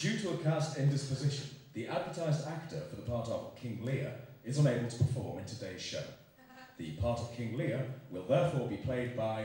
Due to a cast indisposition, the advertised actor for the part of King Lear is unable to perform in today's show. The part of King Lear will therefore be played by...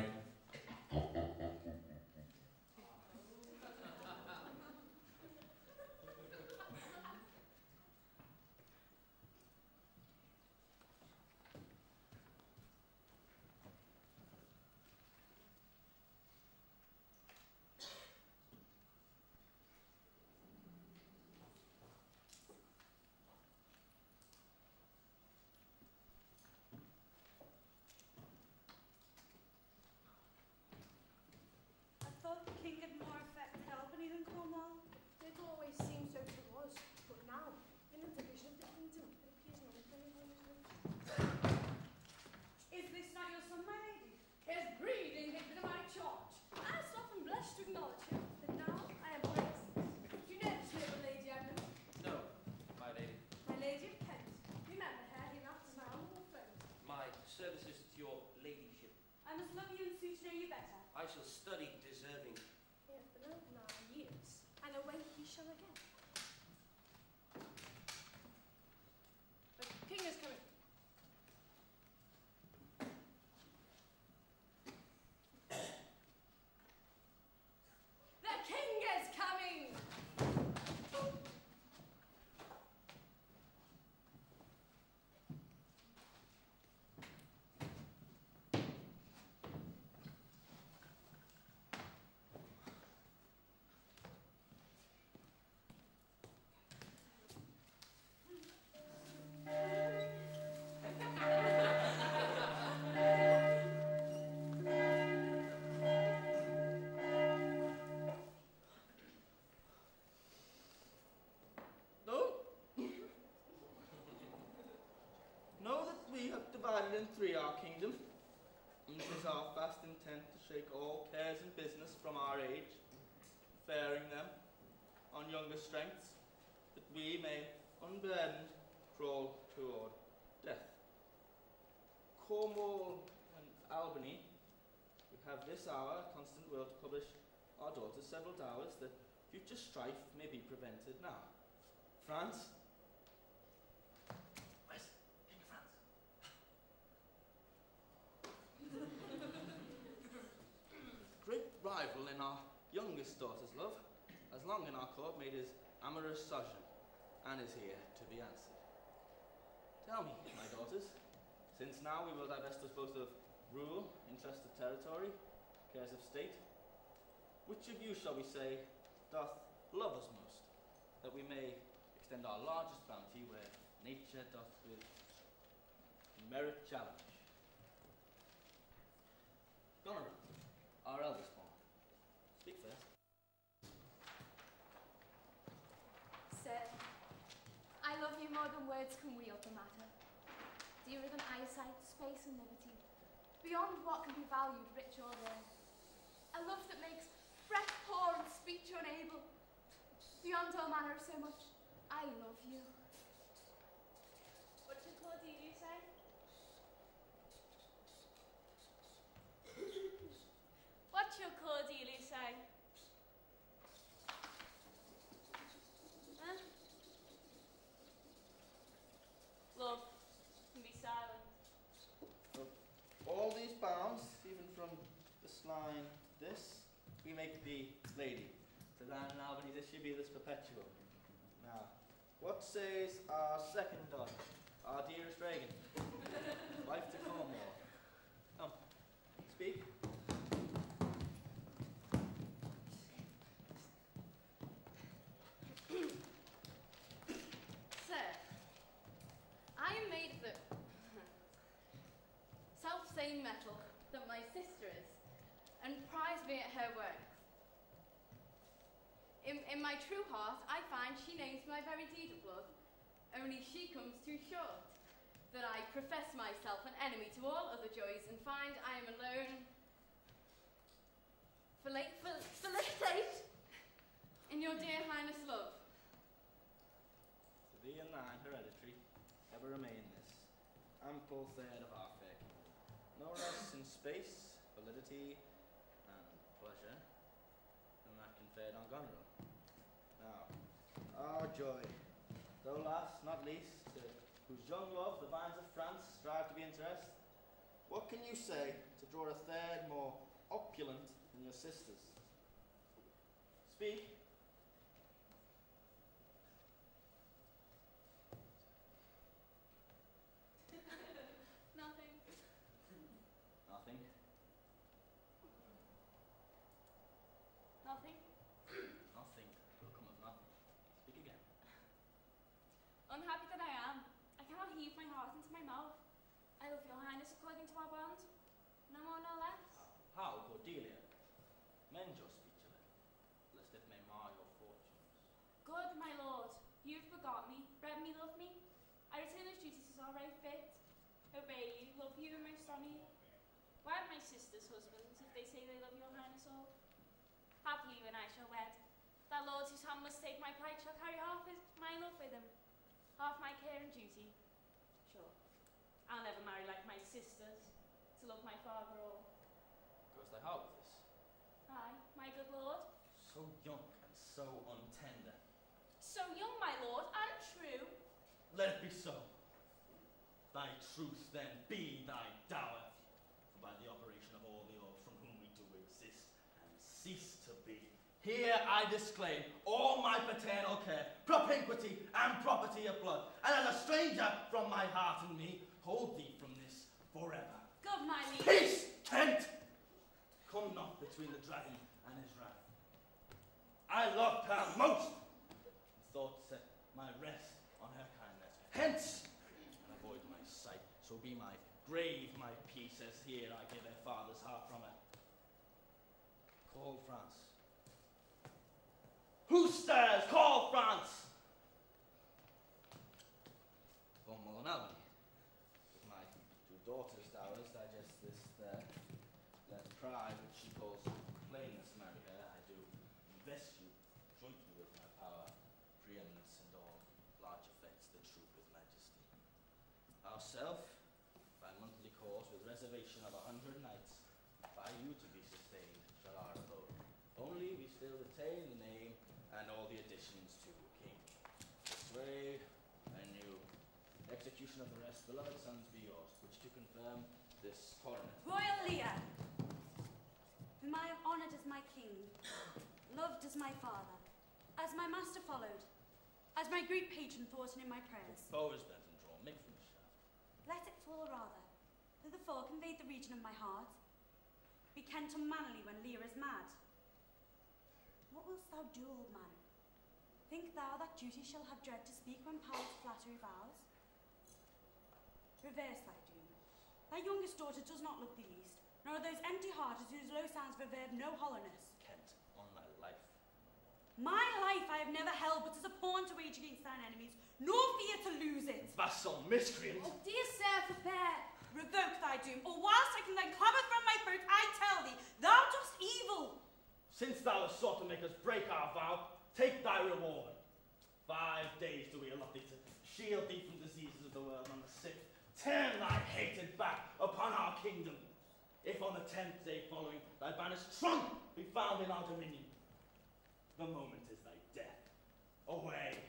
I shall study deserving. He has been over 9 years, and away he shall again. The king is coming. The king is coming! In 3 our kingdom, and 'tis our fast intent to shake all cares and business from our age, faring them on younger strengths, that we may unburdened crawl toward death. Cornwall and Albany, we have this hour constant will to publish our daughters several dowers, that future strife may be prevented now. France, rival in our youngest daughter's love, as long in our court made his amorous sojourn, and is here to be answered. Tell me, my daughters, since now we will divest us both of rule, interest of territory, cares of state, which of you shall we say doth love us most, that we may extend our largest bounty where nature doth with merit challenge? Goneril, our eldest born. Speak first. Sir, I love you more than words can wield the matter. Dearer than eyesight, space and liberty. Beyond what can be valued, rich or rare. A love that makes breath poor and speech unable. Beyond all manner of so much, I love you. What should Cordelia say? What shall Cordelia say? Huh? Love can be silent. All these bounds, even from this line, this, we make thee lady. To thine and Albany this should be this perpetual. Now, what says our second daughter, our dearest Regan, wife to Cornwall? Come, speak. Sir, I am made of the self-same metal that my sister is, and prize me at her work. In my true heart, I find she names my very deed of love, only she comes too short. That I profess myself an enemy to all other joys, and find I am alone. Felicitate in your dear highness love. To thee and thine hereditary, ever remain this ample third of our fair kingdom, no less in space, validity, and pleasure than that conferred on Goneril. Now, joy. Though last, not least, to whose young love the vines of France strive to be interest, what can you say to draw a third more opulent than your sisters? Speak. Nothing. Nothing. Nothing. Nothing will come of nothing. Speak again. Unhappy that I am, I cannot heave my heart into my mouth. I love your highness according to our bond, no more no less. How, Cordelia? Mend your speech a little, lest it may mar your fortunes. Good, my lord, you have begot me, bred me, loved me. I return those duties as all right fit. Obey you, love you, and most honor you. Why are my sisters husbands, if they say they love your highness all? Happily when I shall wed, that lord whose hand must take my plight shall carry half my love with him, half my care and duty. Sure, I'll never marry like my sisters, to love my father all. Goes thy heart with this? Aye, my good lord. So young and so untender. So young, my lord, and true. Let it be so. Thy truth then be thy dower, for by the operation of all the orbs from whom we do exist and cease to be, here I disclaim all my paternal care, propinquity, and property of blood, and as a stranger from my heart and me, hold thee from this forever. Good, my liege. Peace, Kent! Come not between the dragon and his wrath. I loved her most, and thought set my rest on her kindness. Hence, and avoid my sight, so be my grave my peace, as here I give her father's heart from her. Call France. Who stirs? Call France! For Molinality, with my two daughters' dowers, digest this there. Let pride, which she calls plainness, marry her. I do invest you jointly with my power, preeminence, and all large effects that troop with majesty. Ourself, by monthly course, with reservation of 100 knights, by you to be sustained, shall our abode. Only we still retain the name and all the additions to king. Sway, and you. Execution of the rest, beloved sons, be yours, which to confirm this coronet. Royal Lear, whom I have honoured as my king, loved as my father, as my master followed, as my great patron thought in my prayers. Bow is bent and drawn, make from the shaft. Let it fall rather, that the fall conveyed the region of my heart. Be Kent unmanly when Lear is mad. What wilt thou do, old man? Think thou that duty shall have dread to speak when power's flattery vows? Reverse thy doom. Thy youngest daughter does not look the least, nor are those empty hearted whose low sounds reverb no hollowness. Kent, on thy life. My life I have never held but as a pawn to wage against thine enemies, nor fear to lose it. Vassal miscreant! Oh, dear sir, forbear. Revoke thy doom, or whilst I can then clamour from my throat, I tell thee, thou dost evil. Since thou hast sought to make us break our vow, take thy reward. 5 days do we allot thee to shield thee from diseases of the world. On the 6th, turn thy hated back upon our kingdom. If on the 10th day following thy banished trunk be found in our dominion, the moment is thy death. Away!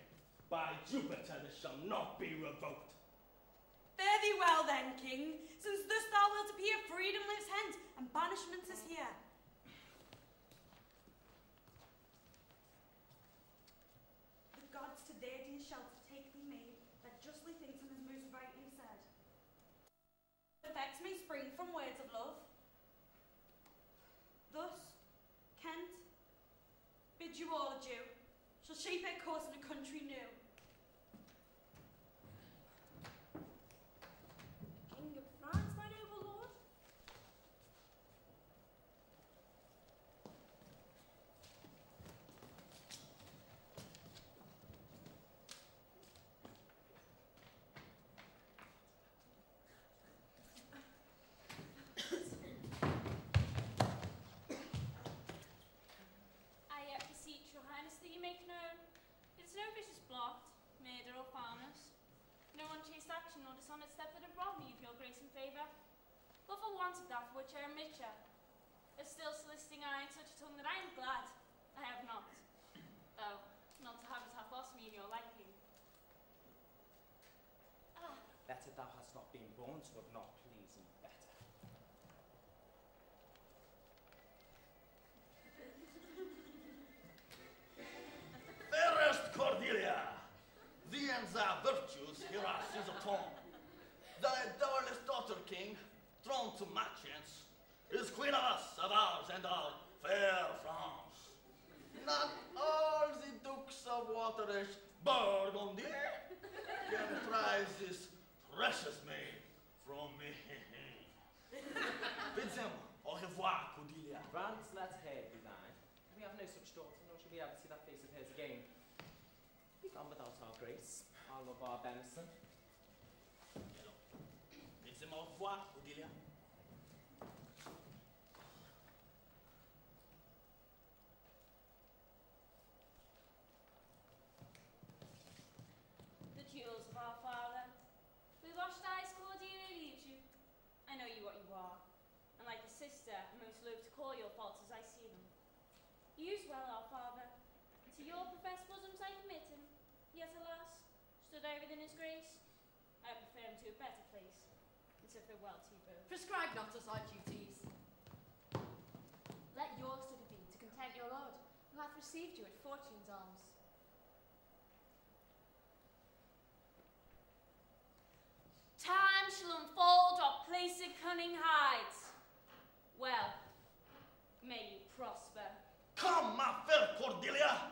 By Jupiter, this shall not be revoked. Fare thee well then, king, since thus thou wilt appear freedom lives hence, and banishment is here. The gods to their dear shelter take thee, maid, that justly thinks him as most rightly said. Effects may spring from words of love. Thus, Kent, bid you all adieu, shall shape her course in a country new. King of France, my noble lord. I yet beseech your highness that you make known. It is no vicious blot, murder or foulness, no unchaste action nor dishonoured step that have robbed me of your grace and favour, but for want of that for which I am richer. A still soliciting eye and such a tongue that I am glad I have not. Though, not to have it hath lost me in your life. Better thou hast not been born to have not pleased me better. Fairest Cordelia, thee and thy virtues here are seas of tongue. Thy dowerless daughter, king, thrown to my chance, is queen of us, of ours, and of fair France. Not all the dukes of waterish Burgundy can prize this precious maid from me. Bid them au revoir, Cordelia. France, let her be thine. We have no such daughter, nor shall we ever see that face of hers again. Be gone without our grace, our love, our benison. Bid them au revoir, Cordelia. The jewels of our father. With washed eyes, Cordelia leaves you. I know you what you are, and like a sister, I'm most loath to call your faults as I see them. Use well our father, and to your professed bosoms I commit him. Yet, alas, stood I within his grace, I prefer him to a better place, and so farewell to you both. Prescribe not us our duties. Let your study be to content your lord, who hath received you at Fortune's arms. Time shall unfold what placed cunning hides. Well, may you prosper. Come, my fair Cordelia.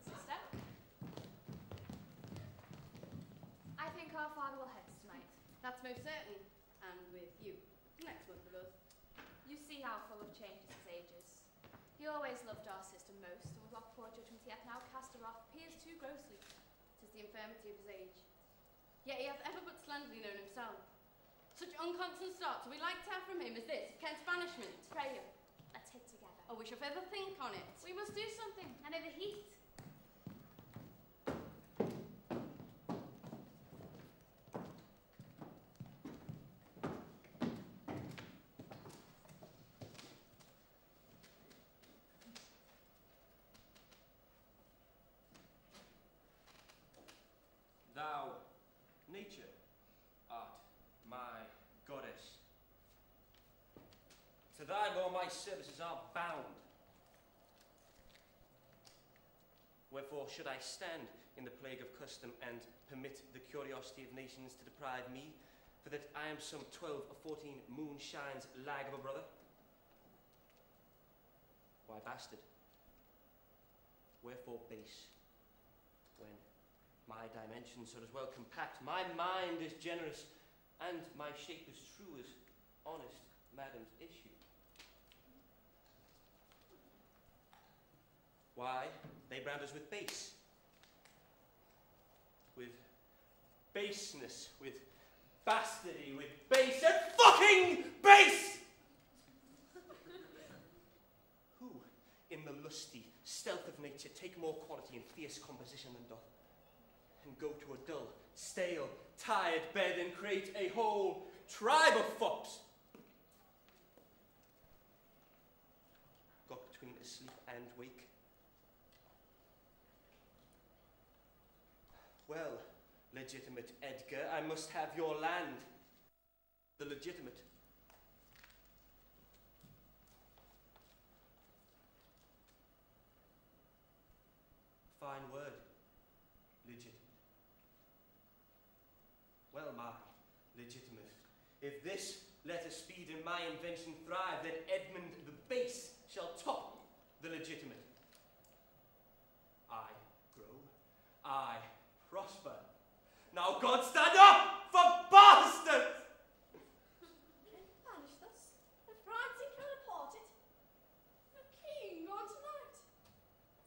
Sister? I think our father will hence tonight. That's most certain. And with you. Next month of us. You see how full of changes his age is. He always loved our sister most, and with what poor judgment he hath now cast her off, appears too grossly. 'Tis the infirmity of his age. Yet he hath ever but slenderly known himself. Such unconstant starts we like to have from him as this of Kent's banishment. Pray you, let's hit together. Oh, we shall ever think on it. We must do something, and in the heat. Thou, nature, art my goddess. To thy law my services are bound. Wherefore should I stand in the plague of custom and permit the curiosity of nations to deprive me, for that I am some 12 or 14 moonshines lag of a brother? Why bastard? Wherefore base? When my dimensions are as well compact, my mind is generous, and my shape is true as honest madam's issue. Why, they brand us with base, with baseness, with bastardy, with base and fucking base! Who, in the lusty stealth of nature, take more quality in fierce composition than doth, and go to a dull, stale, tired bed and create a whole tribe of fops? Got between asleep and wake. Well, legitimate Edgar, I must have your land. The legitimate. Fine word, legitimate. Well, my legitimate, if this letter speed and my invention thrive, then Edmund the base shall top the legitimate. I grow, I prosper. Now God stand up for bastards! Banished us, and France he can report it. The king on tonight.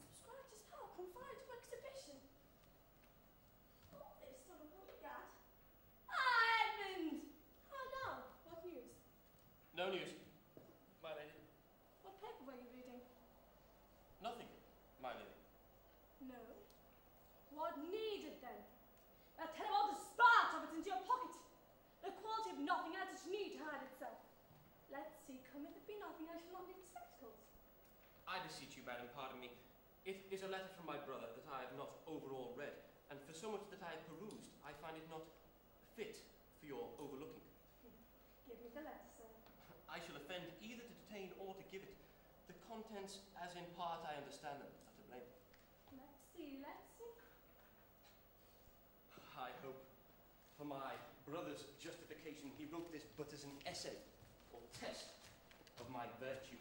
Subscribed his power confined to exhibition. All this on a public gad. Ah, Edmund! How now? What news? No news. I beseech you, madam, pardon me. It is a letter from my brother that I have not overall read, and for so much that I have perused, I find it not fit for your overlooking. Give me the letter, sir. I shall offend either to detain or to give it. The contents, as in part I understand them, are to blame. Let's see, let's see. I hope, for my brother's justification, he wrote this but as an essay, or test, of my virtue.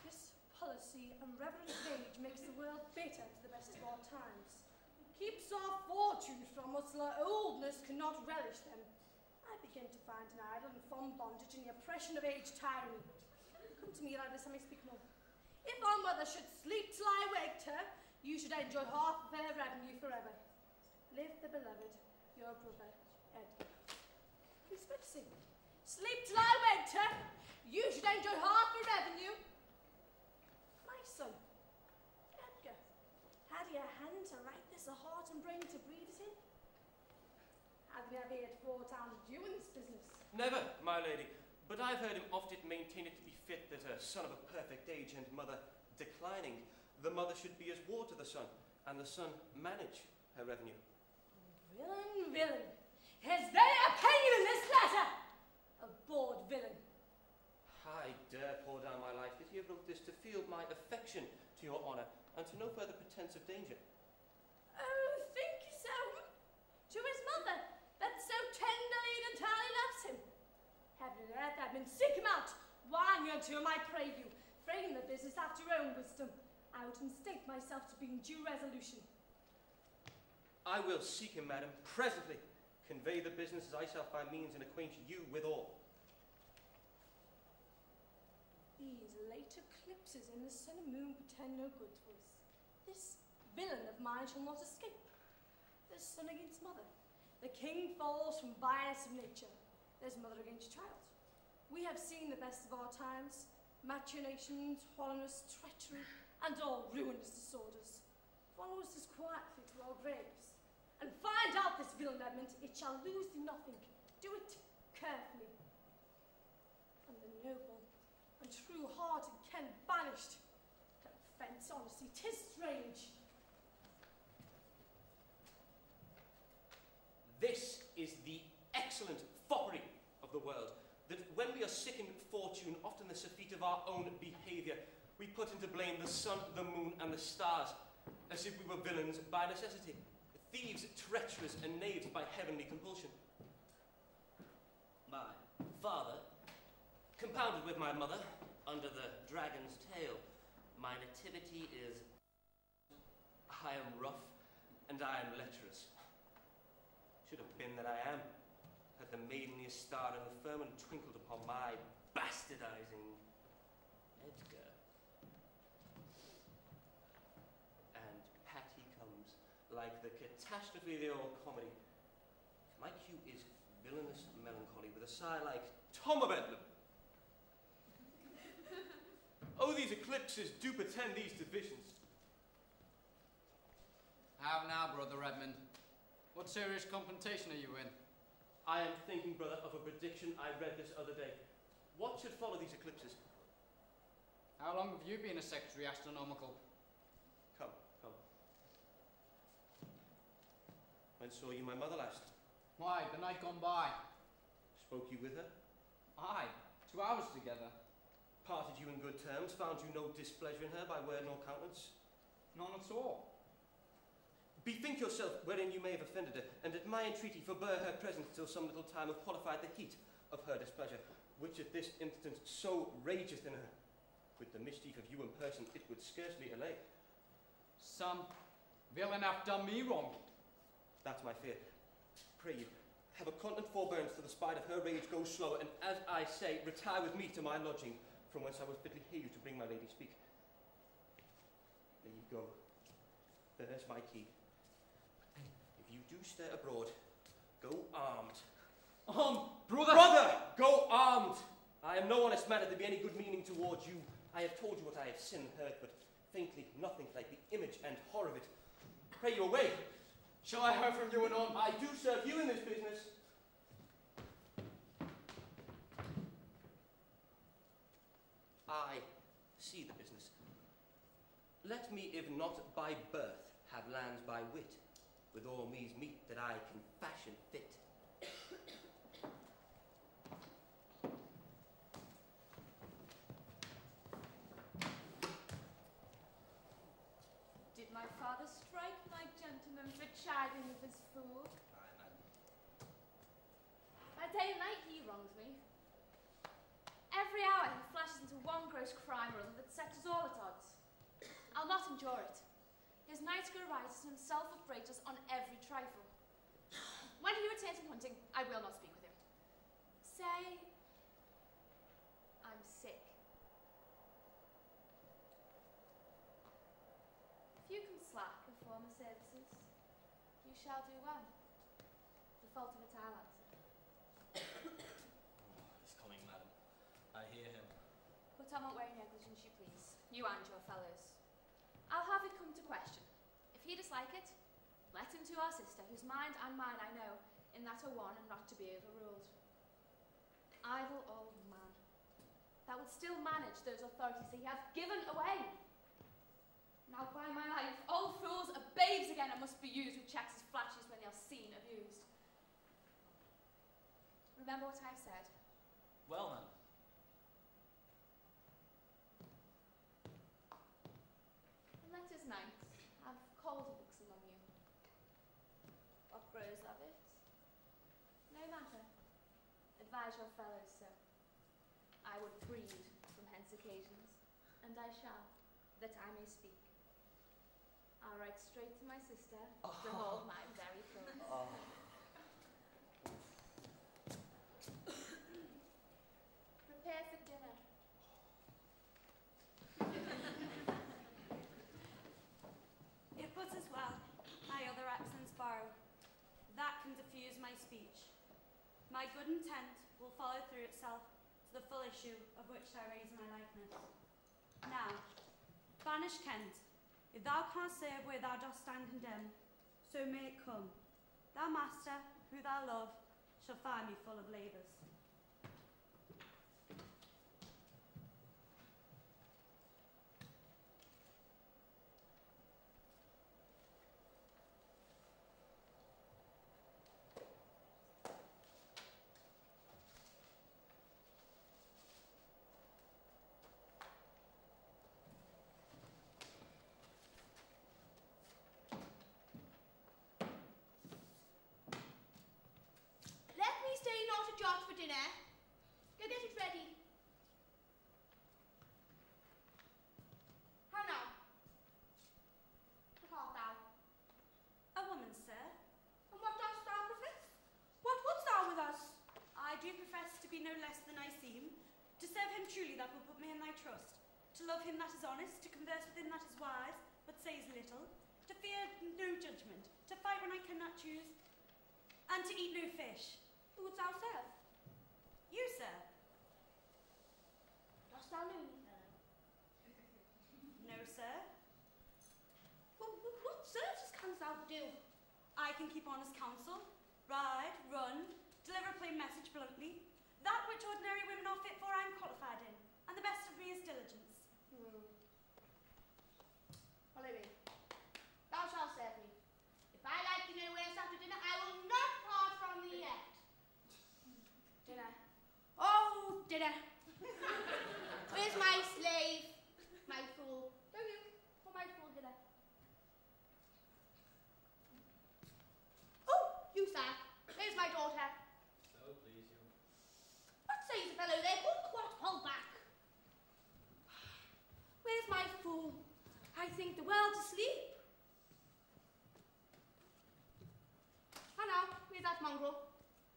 This policy and reverent age makes the world better to the best of our times. Keeps our fortunes from us till our oldness cannot relish them. I begin to find an idle and fond bondage in the oppression of age tyranny. Come to me like this, I may speak more. If our mother should sleep till I waked her, you should enjoy half of her revenue forever. Live the beloved, your brother, Edgar. Who's going to sing? Sleep till I waked her, you should enjoy half her revenue. My son, Edgar, had you a hand to write this, a heart and brain to breathe it in? Have you ever heard four times due in this business? Never, my lady, but I've heard him oft maintain it to be fit that a son of a perfect age and mother declining, the mother should be as war to the son, and the son manage her revenue. Villain, villain, is there a opinion in this letter? A bored villain. I dare pour down my life that he wrote this to feel my affection to your honour, and to no further pretence of danger. Oh, think you so? To his mother, that so tenderly and entirely loves him. Heaven and earth, Edmund, seek him out. Wine you unto him, I pray you. Frame the business after your own wisdom. I would instate myself to be in due resolution. I will seek him, madam, presently. Convey the business as I shall find means and acquaint you withal. These late eclipses in the sun and moon portend no good to us. This villain of mine shall not escape. There's son against mother. The king falls from bias of nature. There's mother against child. We have seen the best of our times. Machinations, hollowness, treachery, and all ruinous disorders. Follow us as quietly to our graves. And find out this villain, Edmund. It shall lose thee nothing. Do it carefully. And the noble and true-hearted Ken banished. Offence, honesty, 'tis strange. This is the excellent foppery of the world, that when we are sickened with fortune, often the surfeit of our own behaviour, we put into blame the sun, the moon, and the stars, as if we were villains by necessity, thieves, treacherous, and knaves by heavenly compulsion. My father, compounded with my mother, under the dragon's tail, my nativity is, I am rough, and I am lecherous. Should have been that I am, had the maideniest star in the firmament twinkled upon my bastardizing Edgar. And Patty comes, like the catastrophe of the old comedy. My cue is villainous melancholy, with a sigh like Tom of Bedlam. Oh, these eclipses do portend these divisions. How now, Brother Edmund? What serious confrontation are you in? I am thinking, brother, of a prediction I read this other day. What should follow these eclipses? How long have you been a secretary astronomical? Come. When saw you my mother last? Why, the night gone by. Spoke you with her? Aye, 2 hours together. Parted you in good terms? Found you no displeasure in her by word nor countenance? None at all. Bethink yourself wherein you may have offended her, and at my entreaty forbear her presence till some little time have qualified the heat of her displeasure, which at this instant so rageth in her. With the mischief of you in person, it would scarcely allay. Some villain hath done me wrong. That's my fear. Pray you, have a continent forbearance till the spite of her rage goes slower, and as I say, retire with me to my lodging, from whence I will fitly hear you to bring my lady speak. There you go. There's my key. If you do stir abroad, go armed. Armed, brother! Brother, go armed! I am no honest man to be any good meaning towards you. I have told you what I have seen and heard, but faintly nothing like the image and horror of it. Pray you away. Shall I hear from you anon? I do serve you in this business. Let me, if not by birth, have lands by wit, with all me's meet that I can fashion fit. Did my father strike my gentleman for chiding of his fool? Aye, madam. By day and night he wrongs me. Every hour he flashes into one gross crime or other that sets us all at odds. I'll not endure it. His night grow rises and himself upbraids us on every trifle. When he returns from hunting, I will not speak with him. Say, I'm sick. If you can slack of former services, you shall do well. The fault of it I'll answer. He's coming, madam. I hear him. Put on what wearing negligence you please, you and your fellows. I'll have it come to question. If he dislike it, let him to our sister, whose mind and mine I know, in that are one and not to be overruled. Idle old man, that would still manage those authorities he hath given away. Now by my life, old fools are babes again and must be used with checks as flashes when they are seen abused. Remember what I have said. Well, madam. And let us knights have colder books among you. What grows of it? No matter. Advise your fellows so. I would breed from hence occasions, and I shall, that I may speak. I'll write straight to my sister to hold my very close. Prepare for dinner. It puts as well, my other accents borrow. That can diffuse my speech. My good intent will follow through itself to the full issue of which I raise my likeness. Now, banish Kent, if thou canst serve where thou dost stand condemned, so may it come. Thou master, who thou love, shall find me full of labours. Let me stay not a jot for dinner. Go get it ready. How now? What art thou? A woman, sir. And what dost thou profess? What wouldst thou with us? I do profess to be no less than I seem, to serve him truly that will put me in thy trust, to love him that is honest, to converse with him that is wise, but says little, to fear no judgment, to fight when I cannot choose, and to eat no fish. Who wouldst thou serve? You, sir. Dost thou know me, fellow? No, sir. What services canst thou do? I can keep honest counsel, ride, run, deliver a plain message bluntly. That which ordinary women are fit for I am qualified in, and the best of me is diligence. Follow me. Thou shalt serve me. If I like you no ways after dinner, I will not part from thee yet. Dinner. Oh, dinner. Where's my slave? My fool. Go you, for my fool dinner. Oh, you, sir. Where's my daughter? So please you. What says the fellow there? Hold back. Where's my fool? I think the world asleep. How now? Where's that mongrel?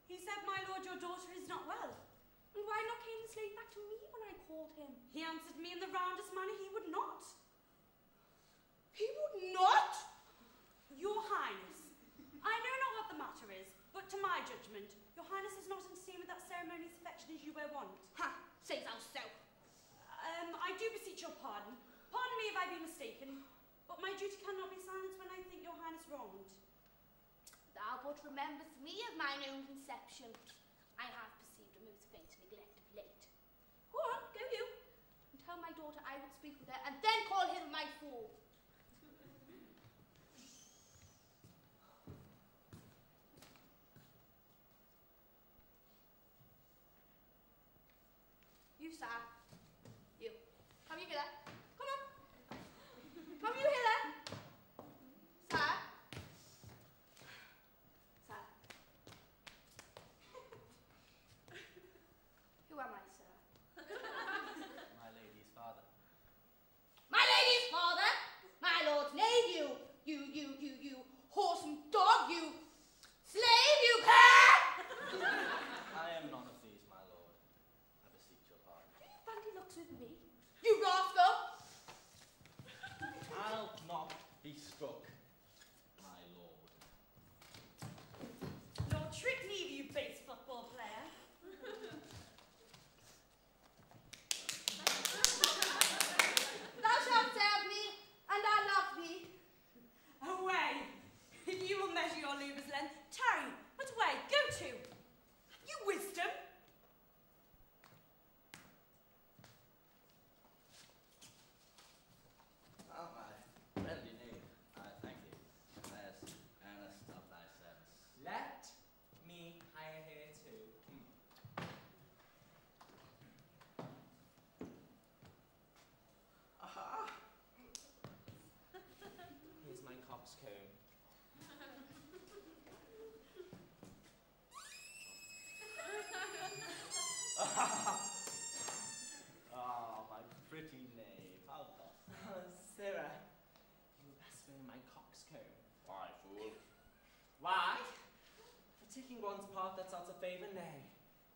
He said, my lord, your daughter is not well. And why not came the slave back to me when I called him? He answered me in the roundest manner he would not. He would not? Your Highness, I know not what the matter is, but to my judgment, your Highness is not in steam with that ceremonious affection as you were wont. Ha! Say thou so. I do beseech your pardon. Pardon me if I be mistaken, but my duty cannot be silenced when I think your Highness wronged. Thou but rememberest me of mine own conception. I have perceived a most faint neglect of late. Go on, go you, and tell my daughter I would speak with her, and then call him my fool. sir. You. Come you here. Come on. Come you here. Sir. Sir. Who am I, sir? My lady's father. My lady's father, my lord's knave, you whoresome dog, you slave, you cur! I am none of these, my lord. I beseech your pardon. Do you bandy looks with me, you rascal? I'll not be struck, my lord. Lord Trick Leave, you base football player. Thou shalt serve me, and I love thee. Away! If you will measure your labours length, tarry, but away, go to. Have you wisdom? Oh, my friendly knave, I thank thee. As earnest of thy service. Let me hire here too. Aha! Here's my coxcomb. Oh, my pretty knave, how thus? Sarah, you best wear my coxcomb. Why, fool? Why? For taking one's part that's out of favour, nay.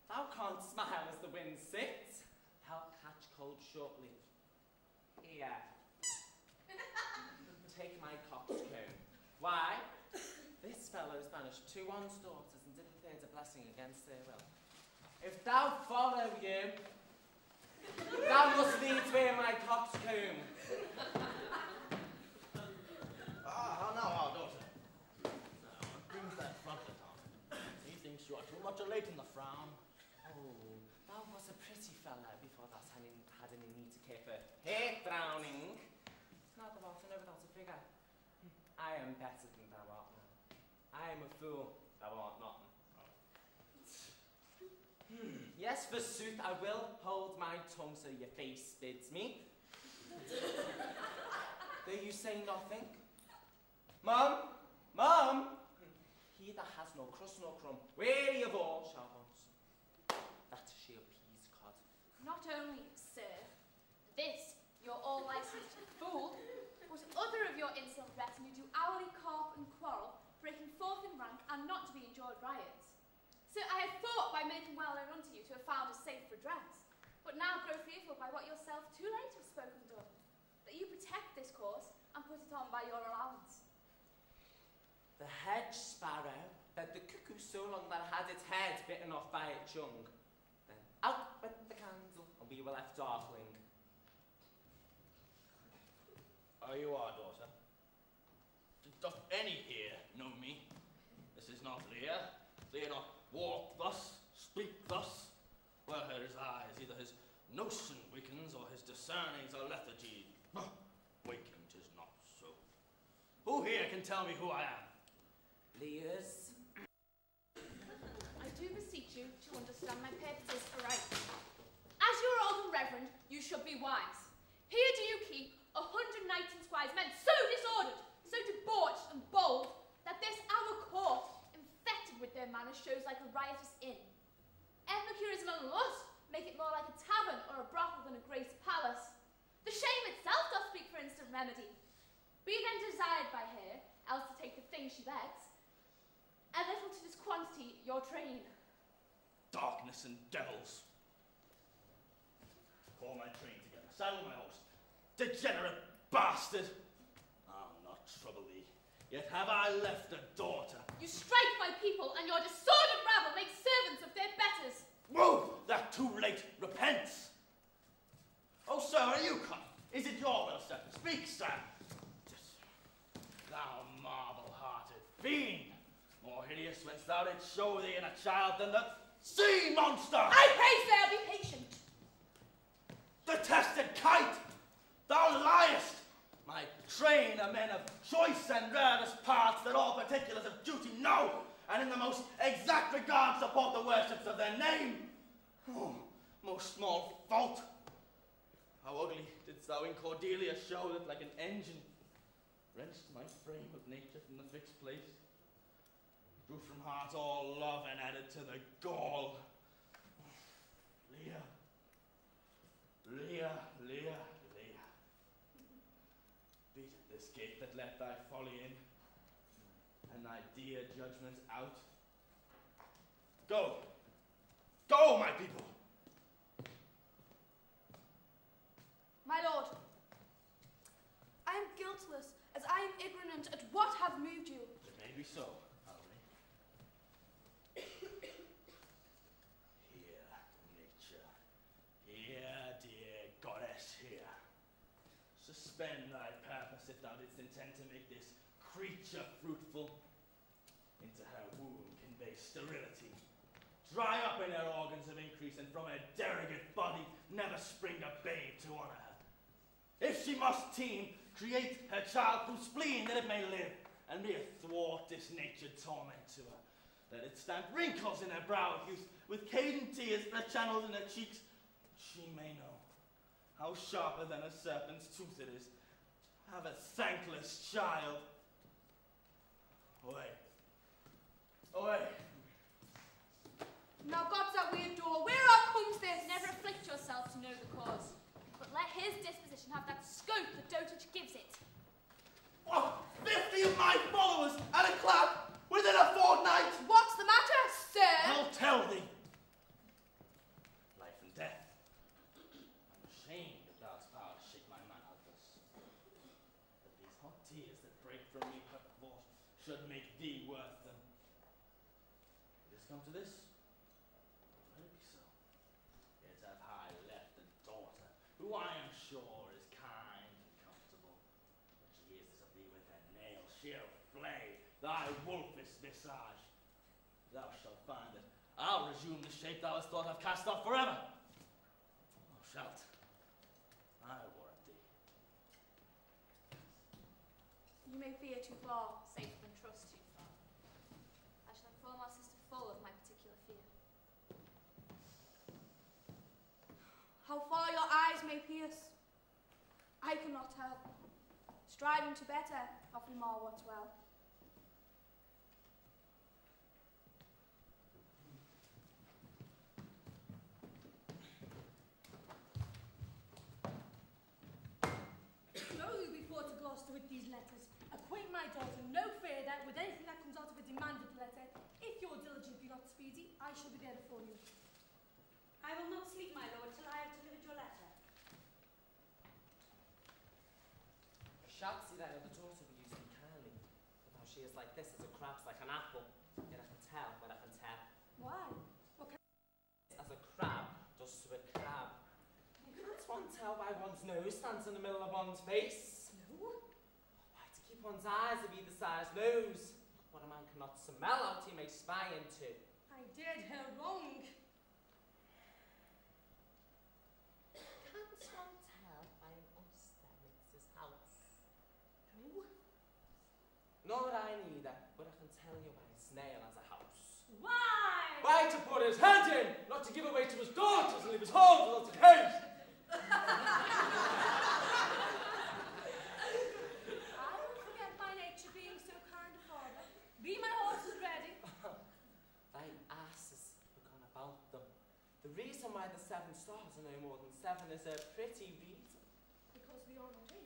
Thou can't smile as the wind sits. Thou'lt catch cold shortly. Here. Take my coxcomb. Why? This fellow's banished 2 one's daughters and didn't fear a blessing against their will. If thou follow you, thou must needs wear my coxcomb. Now, our daughter. Now, what brings that frontlet on? Methinks you are too much elate in the frown. Oh, thou was a pretty fella before thou had any need to care for hair frowning. Not the art and over without a figure. I am better than thou art now. I am a fool, thou art not. Yes, forsooth, I will hold my tongue so your face bids me. Though you say nothing. Mum! Mum! He that has no crust nor crumb, weary of all shall want. That she appease cod. Not only, sir, this, your all-licensed fool, but other of your insolent retinue do hourly carp and quarrel, breaking forth in rank, and not to be enjoyed riots. So I had thought by making well known unto you to have found a safe redress, but now grow fearful by what yourself too late have spoken and done, that you protect this cause and put it on by your allowance. The hedge sparrow fed the cuckoo so long that it had its head bitten off by its young. Then out went the candle, and we were left darkling. Are you our daughter? Doth any here know me? This is not Lear. Lear not walk thus, speak thus. Were his eyes, either his notion weakens, or his discernings are lethargy. Waking 'tis not so. Who here can tell me who I am? Lear's. I do beseech you to understand my purposes aright. As you are old and reverend, you should be wise. Here do you keep 100 knights and squires, men so disordered, so debauched and bold, that this our court, infected with their manners, shows like a riotous inn. Epicurism and lust make it more like a tavern or a brothel than a great palace. The shame itself doth speak for instant remedy. Be then desired by her, else to take the thing she begs, a little to this quantity your train. Darkness and devils. Call my train together. Saddle my horse. Degenerate bastard. I'll not trouble thee. Yet have I left a daughter. You strike my people, and your disordered rabble make servants of their betters. Whoa, that too late repents. Oh, sir, are you come? Is it your will, sir? Speak, sir. Thou marble-hearted fiend. More hideous whence thou didst show thee in a child than the sea monster. I pray, sir, be patient. Detested kite, thou liest. My train are men of choice and rarest parts that all particulars of duty know, and in the most exact regard support the worships of their name. Oh, most small fault. How ugly didst thou in Cordelia show that like an engine wrenched my frame of nature from the fixed place, drew from heart all love and added to the gall. Lear, Lear, Lear, Lear. Beat at this gate that let thy folly in, and thy dear judgment out. Go, go, my people. My lord, I am guiltless, as I am ignorant at what hath moved you. It may be so, Harry. Here, nature. Here, dear goddess, here. Suspend thy purpose if thou didst intend to make this creature fruitful. Into her womb convey sterility. Dry up in her organs of increase, and from her derogate body never spring a babe to honour her. If she must teem, create her child from spleen that it may live, and be a thwart this natured torment to her. Let it stamp wrinkles in her brow of youth, with cadent tears blood channels in her cheeks. She may know how sharper than a serpent's tooth it is to have a thankless child. Away. Away. Now, gods that we adore, whereof comes this? Never afflict yourself to know the cause, but let his disposition have that scope the dotage gives it. Oh, 50 of my followers at a clap within a fortnight! What's the matter, sir? I'll tell thee. Life and death. I'm ashamed of thou's power to shake my man out thus. But these hot tears that break from me perforce should make thee worth them. It has come to this. Let it be so. Yet have I left a daughter, who I am sure is kind and comfortable. When she hears this of thee with her nails, she'll flay thy wolfish visage. Thou shalt find that I'll resume the shape thou hast thought I've cast off forever. Thou shalt. I warrant thee. You may fear too far, safe than trust too far. I shall inform our sister full of my particular fear. How far your eyes may pierce, I cannot tell. Striving to better, of we more what's well. Go you before to Gloucester with these letters. Acquaint my daughter, no fear that with anything that comes out of a demanded letter, if your diligence be not speedy, I shall be there before you. I will not sleep, my lord, till I have delivered your letter. I shan't see thy other daughter will use me kindly, but how she is like this as a crab's like an apple, yet I can tell when I can tell. Why? What can As a crab does to a crab. Can't one tell why one's nose stands in the middle of one's face? No? Why, to keep one's eyes of either side's nose. What a man cannot smell out, he may spy into. I did her wrong. Can't one tell by an oyster makes his house? No? Nor would I neither, but I can tell you why a snail has a house. Why? Why to put his hand in, not to give away to his daughters and leave his home without a cage. I won't forget my nature being so kind a father. Be my horses ready. Thy asses have gone about them. The reason why the 7 stars are no more than 7 is a pretty reason. Because we are not 8.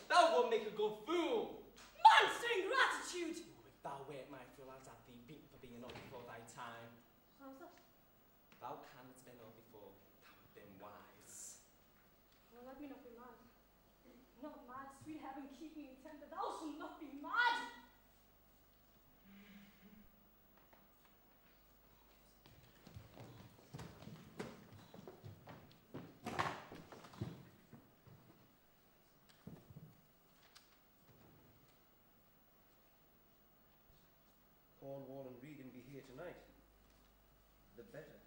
Thou wilt make a good fool. Monster ingratitude! If thou wert my fool, I'd have thee beat for being up before thy time. How's that? Thou canst been up before thou hast been wise. Well, let me not be mad. Not mad, sweet heaven, keep me in temper. Thou shalt not be mad! Cornwall and Regan be here tonight. The better.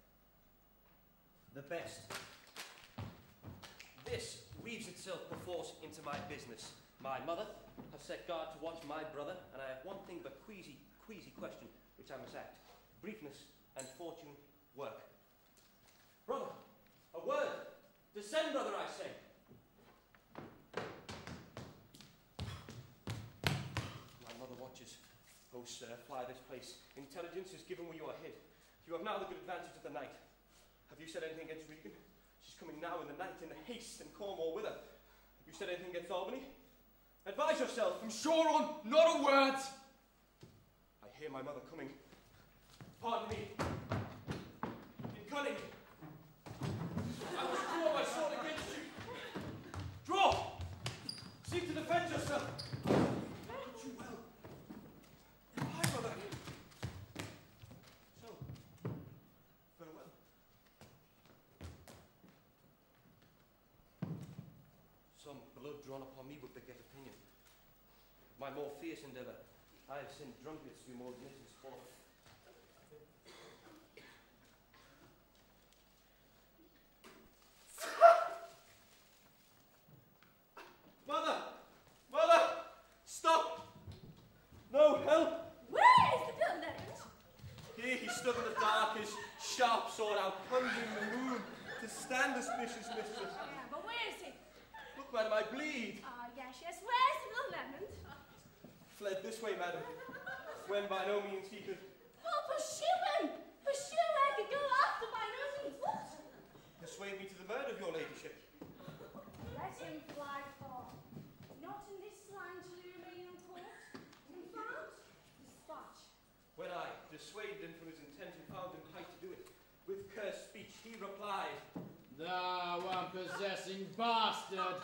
The best. This weaves itself perforce into my business. My mother has set guard to watch my brother, and I have one thing but queasy question which I must act. Briefness and fortune work. Descend, brother, I say. My mother watches. Oh, sir, fly this place. Intelligence is given where you are hid. You have now the good advantage of the night. Have you said anything against Regan? She's coming now in the night, in the haste, and Cornwall with her. Have you said anything against Albany? Advise yourself. I'm sure on not a word. I hear my mother coming. Pardon me. In cunning. I must draw my sword against you. Draw! Seek to defend yourself. But you will. My brother. So, farewell. Some blood drawn upon me would beget opinion. My more fierce endeavour, I have seen drunkards do more than this is full of. Mother! Mother! Stop! No, help! Where is the villain? Here he stood in the dark, his sharp sword out, plunging the moon to stand suspicious mistress. Yeah, but where is he? Look, madam, I bleed. Yes, yes. Where's the little lemon? Fled this way, madam, when by no means he could. Oh, pursue him! Pursue where I could go after by no means. What? Persuade me to the murder of your ladyship. Let him fly far. Not in this land shall he remain in court. Confound, dispatch. When I dissuaded him from his intent and found him height to do it, with cursed speech he replied, Thou unpossessing bastard!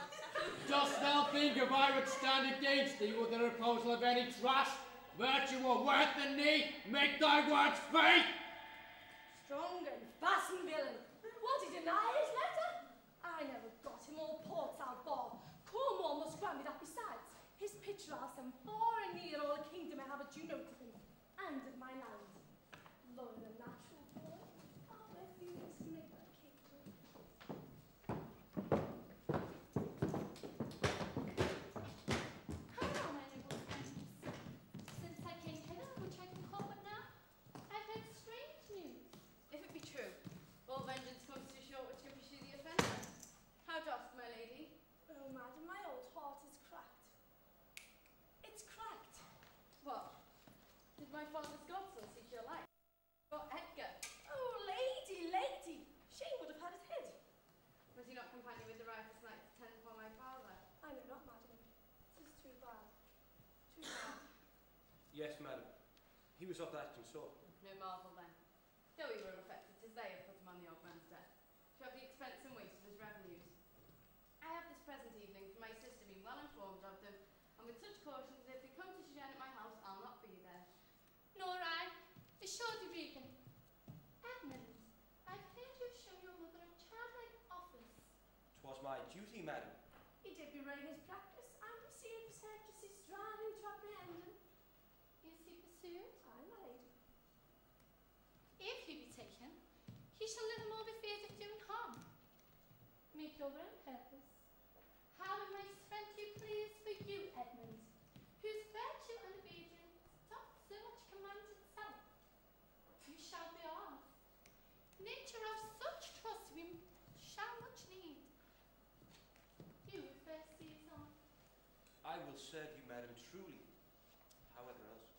Dost thou think if I would stand against thee with the proposal of any trust, virtue or worth in thee, make thy words faith? Strong and fasten villain. Won't he deny his letter? I never got him all ports out bar. Cornwall must grant me that besides. His picture I'll send far and near all the kingdom I have a due note of him, and of my land. Lord, a natural boy, I'll let you to make that capable. How now, my noble friends? Since I came hither, which I can call but now, I've heard strange news. If it be true, all vengeance comes too short which can pursue the offender. How dost, my lady? Oh, madam, my old heart is cracked. It's cracked. What? Did my father's godson seek your life? Or Edgar? Oh, lady, lady. Shame would have had it hid. Was he not companion with the riotous knight to tend upon my father? I know not, madam. 'Tis too bad. Too bad. Yes, madam. He was of that consort. No marvel then. Though he were affected, 'tis they have put him on the old man's death, to have the expense and waste of his revenues. I have this present evening, for my sister being well informed of them, and with such cautions that if they come to sojourn at my house, I'll not be there. Nor I. Assured you, Regan. Edmund, I've heard you show your mother a childlike office. 'Twas my duty, madam. He did bewray his practice, and received his secrecy, striving to apprehend him. Is he pursued? Aye, my lady. If he be taken, he shall little more be feared of doing harm. Make your own purpose. How am I strength you please for you, Edmund, whose virtue and obedience doth so much command itself? You shall be ours. Nature of such trust we shall much need. You first seize on. I will serve you, madam, truly. However else.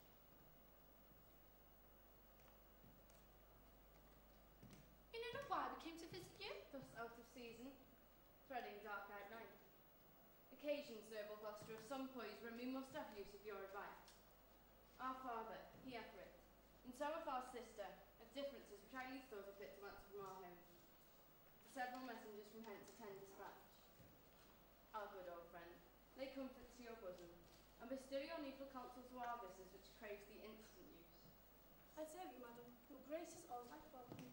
You know not why we came to visit you? Thus out of season, threading dark-eyed night. Occasions, noble Gloucester, of some poise when we must have use of your advice. Our father, he hath writ, and so hath our sister, of differences which I least thought it fit to answer from our home. For several messengers from hence attend dispatch. Our good old friend, lay comfort to your bosom, and bestow your needful counsels to our business which craves the instant use. I serve you, madam. Your grace is all right about me.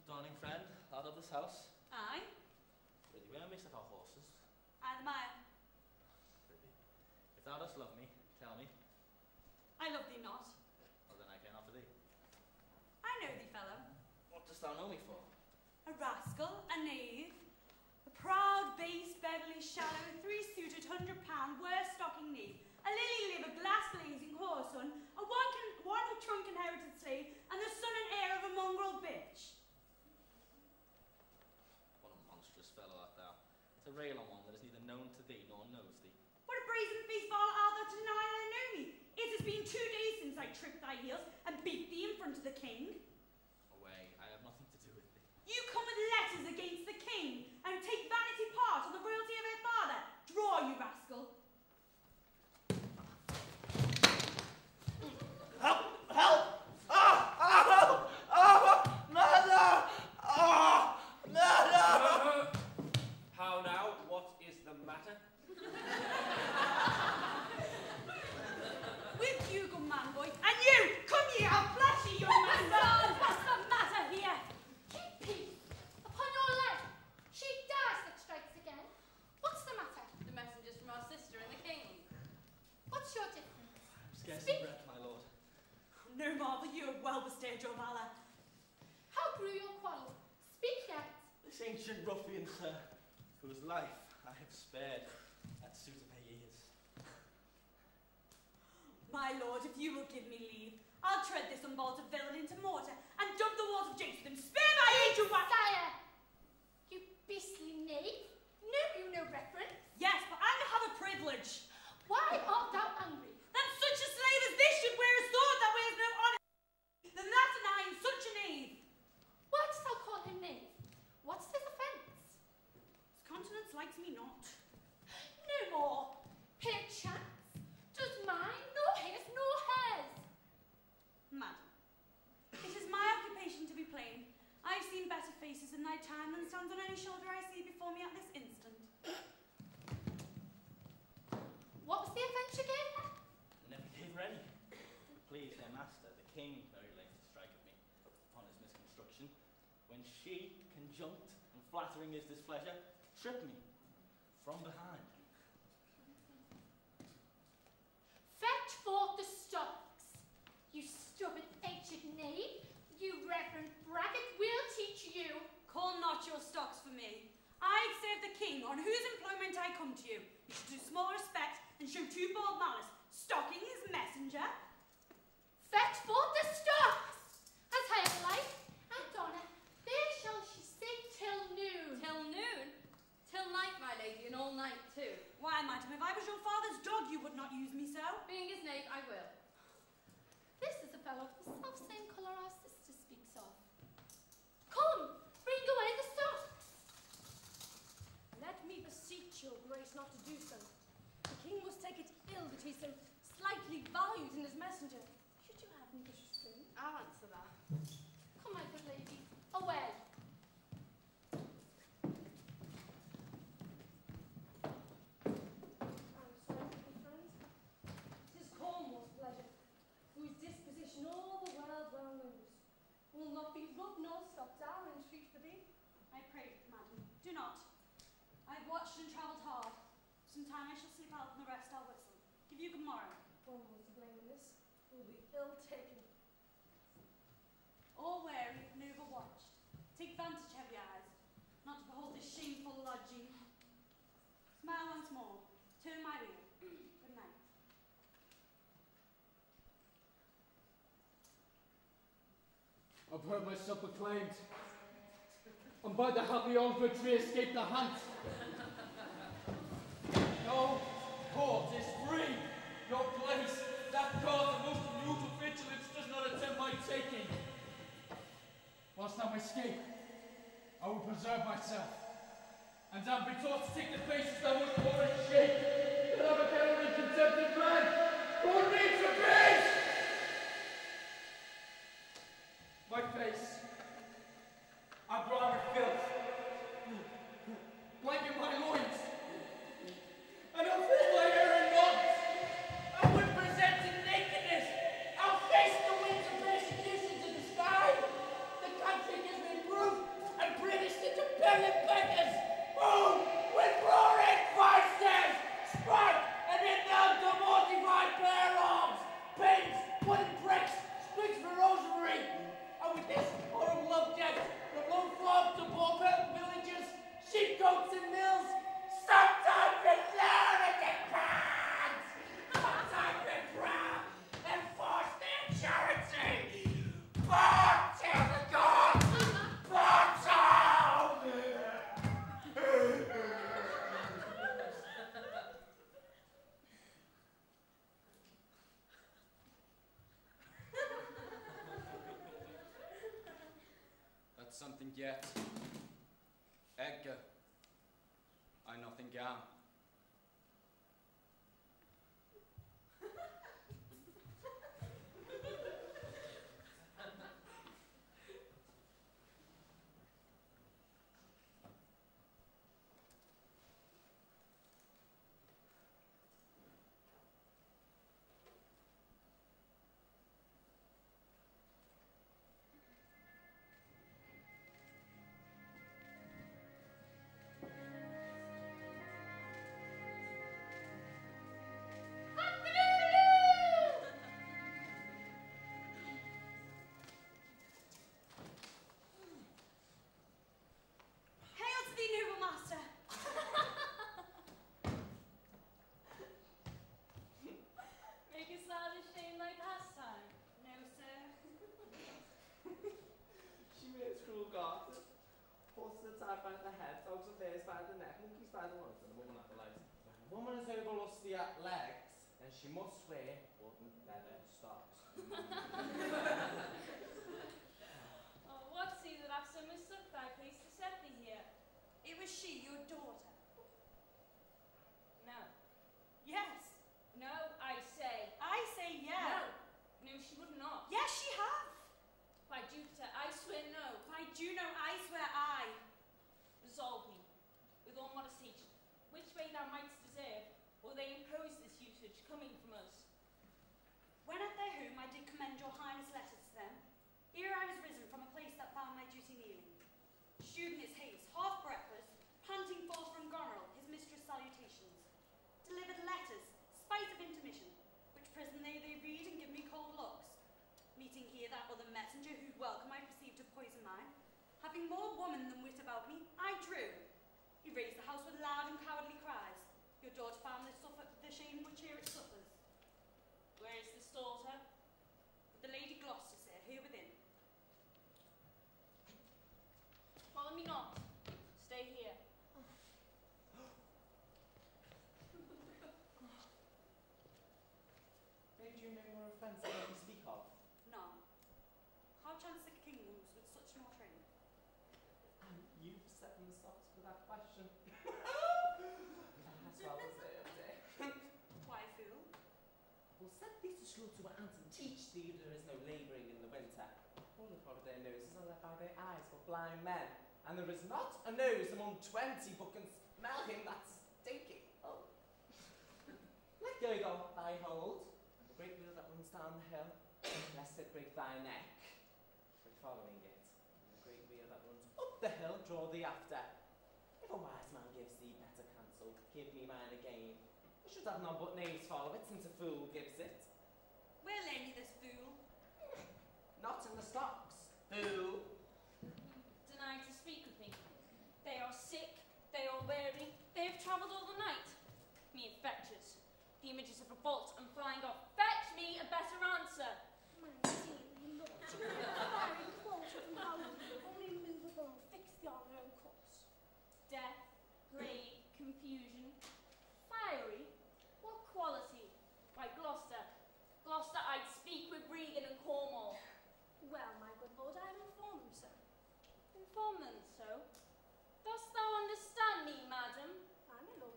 Dawning friend, lad of this house. Aye, Prithee, where may set our horses? aye the mile. Prithee, if thou dost love me, tell me. I love thee not. Well, then I care not for thee. I know thee, fellow. What dost thou know me for? A rascal, a knave, a proud, base, beggarly, shallow, three-suited £100 worst stocking knave, a lily liver, glass blazing whoreson, a one trunk inherited slave, and the son and heir of a mongrel bitch. What a monstrous fellow art thou, to rail on one that is neither known to thee nor knows thee. What a brazen-faced varlet art thou to deny I know me! It has been 2 days since I tripped thy heels and beat thee in front of the king. Away, I have nothing to do with thee. You come with letters against the king, and take vanity part on the royalty of her father. Draw, you rascal! Help! Help! Help! Murder! Murder! How now? What is the matter? With you, good man, boy. And you! Come here, I'll flash you, young man! What's the matter here? Keep peace. Upon your life. She dies that strikes again. What's the matter? The messengers from our sister and the king. What's your difference? Scarce a breath, my lord. No marvel you have well bestowed your valour. How grew your quarrel? Speak yet. This ancient ruffian, sir, whose life I have spared at suit of her years. My lord, if you will give me leave, I'll tread this unbolted villain into mortar and dump the walls of Jacob. Spare my age, you wax! Sire! You beastly knave! No, you no reference. Yes, but anger have a privilege. Why art thou angry? That such a slave as this should wear a sword that wears no honour. Then that and I am such a knave. Why dost thou call him knave? What's his offence? His countenance likes me not. No more. Perchance, does mine nor his nor hers? Madam, it is my occupation to be plain. I have seen better faces in thy time than stands on any shoulder I see before me at this instant. What was the offence you gave her? Never gave her any. Please, her master, the king, very late to strike at me upon his misconstruction, when she, conjunct and flattering his displeasure, tripped me from behind. Fetch forth the stocks. You stubborn ancient knave. You reverend braggart will teach you. Call not your stocks for me. I serve the king, on whose employment I come to you. You should do small respect and show too bold malice, stalking his messenger. Fetch forth the stocks. As I have life and honour, there shall she sit till noon. Till noon? Till night, my lady, and all night too. Why, madam, if I was your father's dog, you would not use me so. Being his knave, I will. This is a fellow of the self-same colour our sister speaks of. Come, bring away the stocks. Let me beseech your grace not to do so. The king must take it ill that he so slightly values in his messenger. Should you have me restrained? I'll answer that. Come, my good lady, away. I'm sorry, friends. 'Tis Cornwall's pleasure, whose disposition all the world well knows. Will not be rubbed nor stopped down in street for thee. I pray, madam, do not. I have watched and travelled hard. Sometime I shall sleep out and the rest I'll whistle. Give you good morrow. Cornwall's to blame in this. Will be ill taken. All wary and overwatched. Take vantage, heavy eyes, not to behold this shameful lodging. Smile once more. Turn my wheel. Good night. I've heard myself proclaimed, and by the happy Alfredry escaped the hunt. No, court is free. Your place, that cause of most unusual vigilance, does not attempt my taking. Whilst I escape, I will preserve myself, and I'll be taught to take the faces that was for a shape, that I'm a down and contented man who needs a peace! My face, I brought with filth, blanket my loins, and I'll pull my hair in knots. I would present in nakedness. I'll face the winds of persecution to the sky. The country gives me proof and British to dependent beggars. Who, with roaring voices, strike and in them to mortify bare arms, pains, wooden bricks, sticks for rosemary. And with this horrible object, the low flood to pauper villages, sheepcotes and mills, sometimes in lunatic pants. yet, Edgar, I nothing am. Hail to thee, noble master! Makest thou to shame thy pastime? No, sir. She wears cruel garters, horses are tied by the head, dogs and bears by the neck, monkeys by the lungs, and a woman at the legs. When a woman is over lusty at legs, then she must wear wooden leather stocks. Oh, what's he that hath so mistook thy place to set thee here? It was she, your daughter. No. Yes. No, I say. I say yes. No. No, she would not. Yes, she hath. By Jupiter, I swear no. By Juno, I swear I. Resolve me, with all modestation, which way thou mightst deserve, or they impose this usage coming from us. When at their home I did commend your highness letters to them, ere I was risen from a place that found my duty kneeling. Shewed in his haste, half breakfast, panting forth from Goneril his mistress' salutations. Delivered letters, spite of intermission, which prison they read and give me cold looks. Meeting here that other messenger whose welcome I perceived to poison mine, having more woman than wit about me, I drew. He raised the house with loud and cowardly cries. Your daughter found the shame which here it suffers. Where is this daughter? With the Lady Gloucester, sir, here within. Follow me not. Stay here. Made you no more offence than you speak of? None. How chance the king moves with such small train? And you've set them stocks for that question. That's well deserved, Why, fool? Well, set thee to school to aunt and teach thee there is no labouring in the winter. All the part of their noses are led by their eyes for blind men, and there is not a nose among 20 but can smell him that's stinking. Oh. Let go thy hold, and the great wheel that runs down the hill, lest it break thy neck. By following it, and the great wheel that runs up the hill, draw thee after. If a wise man gives thee better counsel, give me mine again. I should have none but knaves follow it, since a fool gives it. Where lay me this fool? Not in the stocks, fool. Deny to speak with me. They are sick, they are weary, they have travelled all the night. Mere fetchers, the images of revolt and flying off. Fetch me a better answer. My dearly look, fiery quarter from Howland, only movable and fixed on their own course. Death, plague, confusion. Fiery? What quality? By Gloucester. Gloucester, I'd speak with Regan and Cornwall. Well, my good lord, I have informed them so. Inform them so. Dost thou understand me, madam? Aye, my lord.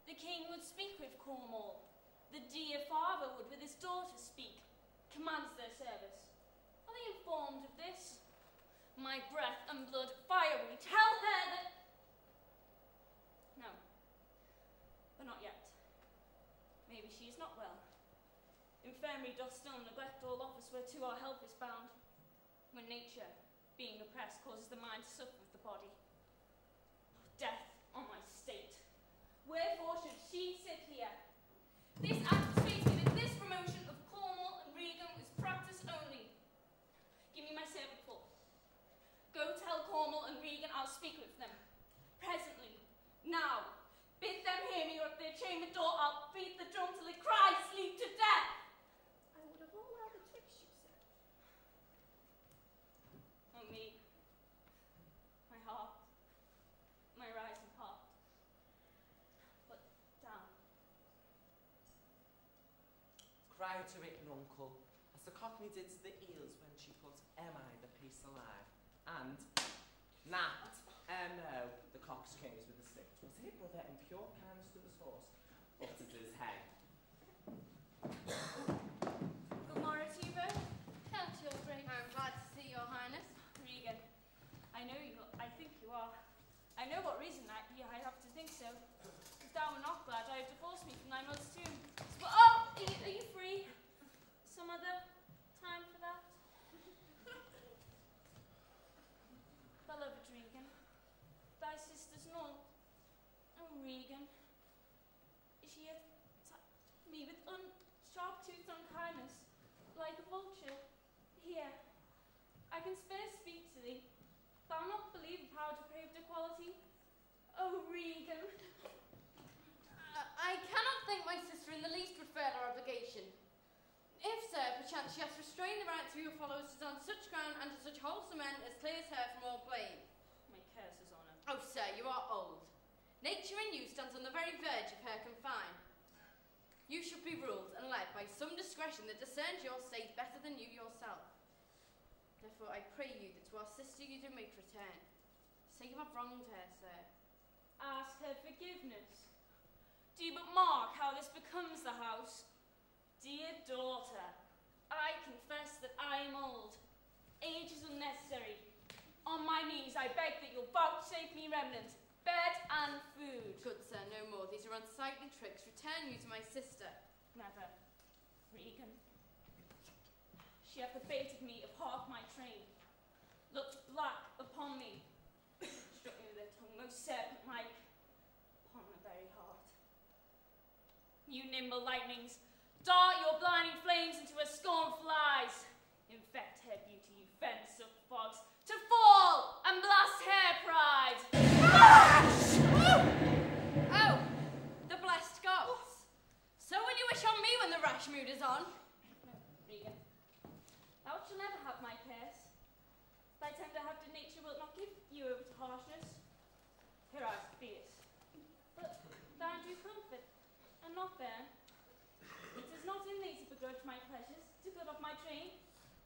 The king would speak with Cornwall. The dear father would with his daughter speak. Commands their service. Are they informed of this? My breath and blood fiery, tell her that... No. But not yet. Maybe she is not well. Infirmary doth still neglect all office whereto our health is bound. When nature, being oppressed, causes the mind to suffer with the body. Death on my state. Wherefore should she sit here? This act persuades me that this promotion of Cornwall and Regan was practice only. Give me my servant forth. Go tell Cornwall and Regan I'll speak with them. Presently. Now. Bid them hear me, or at their chamber door I'll beat the drum till it cries sleep to death. I would have all rather twixt you, sir. Oh me. My heart. My rising heart. But down. Cry to it, nuncle, as the cockney did to the eels when she put Emma in the piece alive, and napped. No, the coxcombs with the stick. Was here, brother, in pure kindness to the source, uttered his head. Good morrow to you both. Count your grace. I'm glad to see your highness. Regan, I think you are. I know what reason I have to think so. If thou were not glad, I have divorced me from thy mother's tomb. But, oh, are you free? Some other time for that? Beloved Regan, thy sister's naught. Oh, Regan, she hath me with sharp-toothed unkindness, like a vulture. Here, I can scarce speak to thee. Thou not believe of how depraved equality? Oh, Regan. I cannot think my sister in the least would fail our obligation. If, sir, perchance she hath restrained the rights of your followers to on such ground and to such wholesome end as clears her from all blame. My curses on her. Oh, sir, you are old. Nature in you stands on the very verge of her confine. You should be ruled and led by some discretion that discerns your state better than you yourself. Therefore, I pray you that to our sister you do make return. Say you have wronged her, sir. Ask her forgiveness. Do you but mark how this becomes the house? Dear daughter, I confess that I am old. Age is unnecessary. On my knees, I beg that you'll vouchsafe me remnant, bed and food. Good sir, no more. These are unsightly tricks. Return you to my sister. Never, Regan. She hath abated me of half my train, looked black upon me, struck me with her tongue most serpent-like upon the very heart. You nimble lightnings, dart your blinding flames into her scornful eyes, infect her beauty, you fence-up fogs, to fall and blast her pride. Oh, the blessed gods. So will you wish on me when the rash mood is on? No, Regan. Thou shalt never have my curse. Thy tender-hearted nature will not give you over to harshness. Her eyes are fierce, but thine do comfort, and not burn. It is not in thee to begrudge my pleasures, to cut off my train.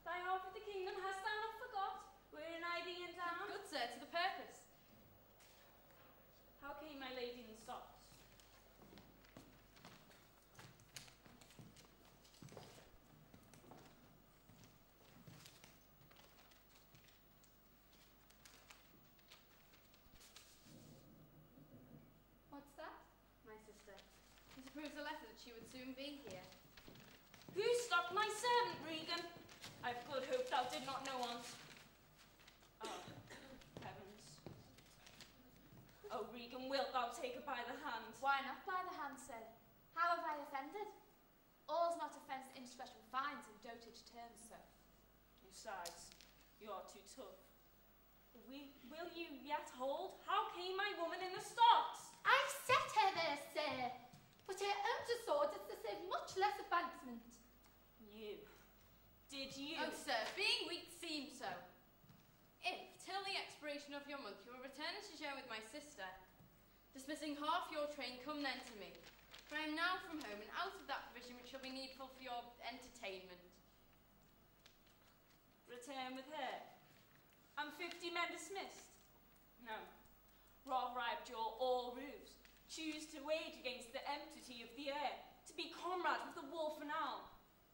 Thy half of the kingdom hast thou not forgot, wherein I thee endown. Good sir, to the purpose. How came my lady in the stocks? What's that? My sister. This proves a letter that she would soon be here. Who stopped my servant, Regan? I've good hope thou did not know on't. Oh, heavens. Oh, Regan, wilt thou take her by the hand? Why not by the hand, sir? How have I offended? All's not offence in special fines and dotage terms, sir. Besides, you are too tough. Will you yet hold? How came my woman in the stocks? I've set her there, sir, but her own disorders to save much less abandonment. You? Did you? Oh, sir, being weak seems so. If, till the expiration of your month, you will return and sojourn with my sister, dismissing half your train, come then to me. For I am now from home, and out of that provision which shall be needful for your entertainment. Return with her? And 50 men dismissed? No. Rather I abjure all ruse, choose to wage against the emptity of the air, to be comrade with the wolf and owl.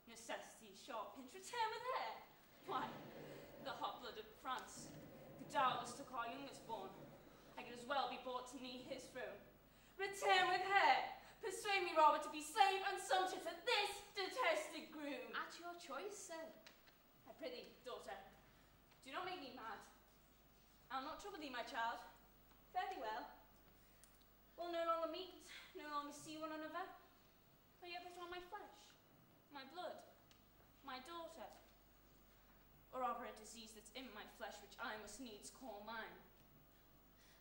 Necessity's sharp pinch, return with her. Why, the hot blood of France, who doubtless took our youngest born, I could as well be brought to knee his throne. Return with her, persuade me rather to be slave and sumptuous at this detested groom. At your choice, sir. I prithee, daughter, do not make me mad. I'll not trouble thee, my child. Fare thee well. We'll no longer meet, no longer see one another, but yet put on my flesh, my blood, my daughter, or rather a disease that's in my flesh which I must needs call mine.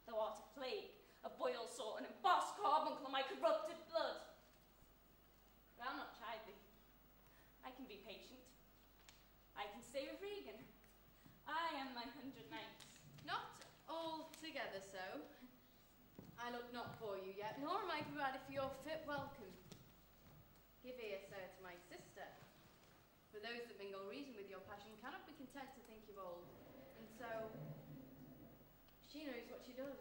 Thou art a plague, a boil sore, an embossed carbuncle of my corrupted blood. But I'll not chide thee. I can be patient. I can stay with Regan. I am my 100 knights. Not altogether so. I look not for you yet, nor am I provided for your fit welcome. Give ear, sir, to my sister. For those that mingle reason with your passion cannot be content to think you old, and so she knows what she does.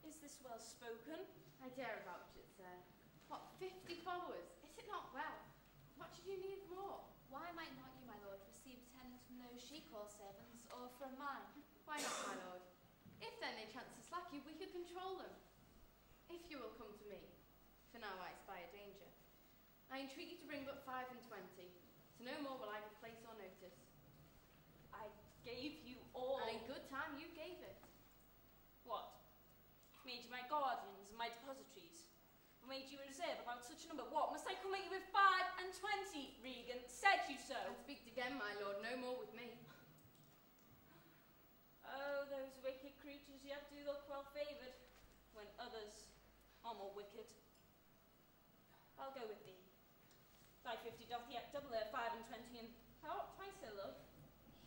Is this well spoken? I dare vouch it, sir. What, 50 followers? Is it not well? What should you need more? Why might not you, my lord, receive attendance from those she calls servants, or from mine? Why not, my lord? If then they chance to slack you, we could control them. If you will come to me, for now I spy a danger. I entreat you to bring but 5 and 20, so no more will I give place or notice. I gave you all. And in good time you gave it. What? Made you my guardians and my depositories? Or made you reserve about such a number? What, must I come at you with 5 and 20, Regan? Said you so? And speak again, my lord, no more with me. Oh, those wicked creatures yet do look well favoured, when others are more wicked. I'll go with thee. Thy 50 doth yet double her 5 and 20, and thou art twice her love.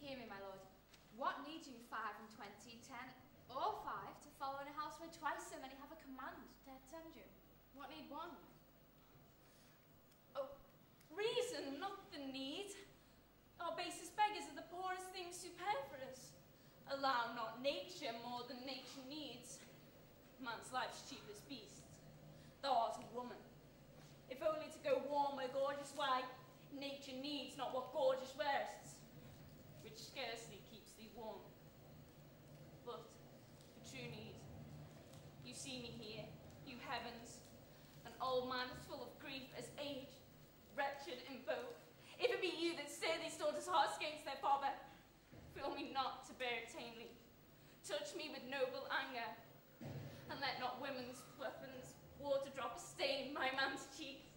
Hear me, my lord. What need you 5 and 20, 10, or 5 to follow in a house where twice so many have a command to attend you? What need one? Oh, reason, not the need. Our basest beggars are the poorest things superfluous. Allow not nature more than nature needs. Man's life's cheapest beast. Thou art a woman. If only to go warm a gorgeous way, nature needs not what gorgeous wearest, which scarcely keeps thee warm. But for true need, you see me here, you heavens, an old man as full of grief as age, wretched in both. If it be you that stir these daughters' hearts against their father, feel me not to bear it tamely. Touch me with noble anger, and let not women's weapons water drop stain my man's cheeks.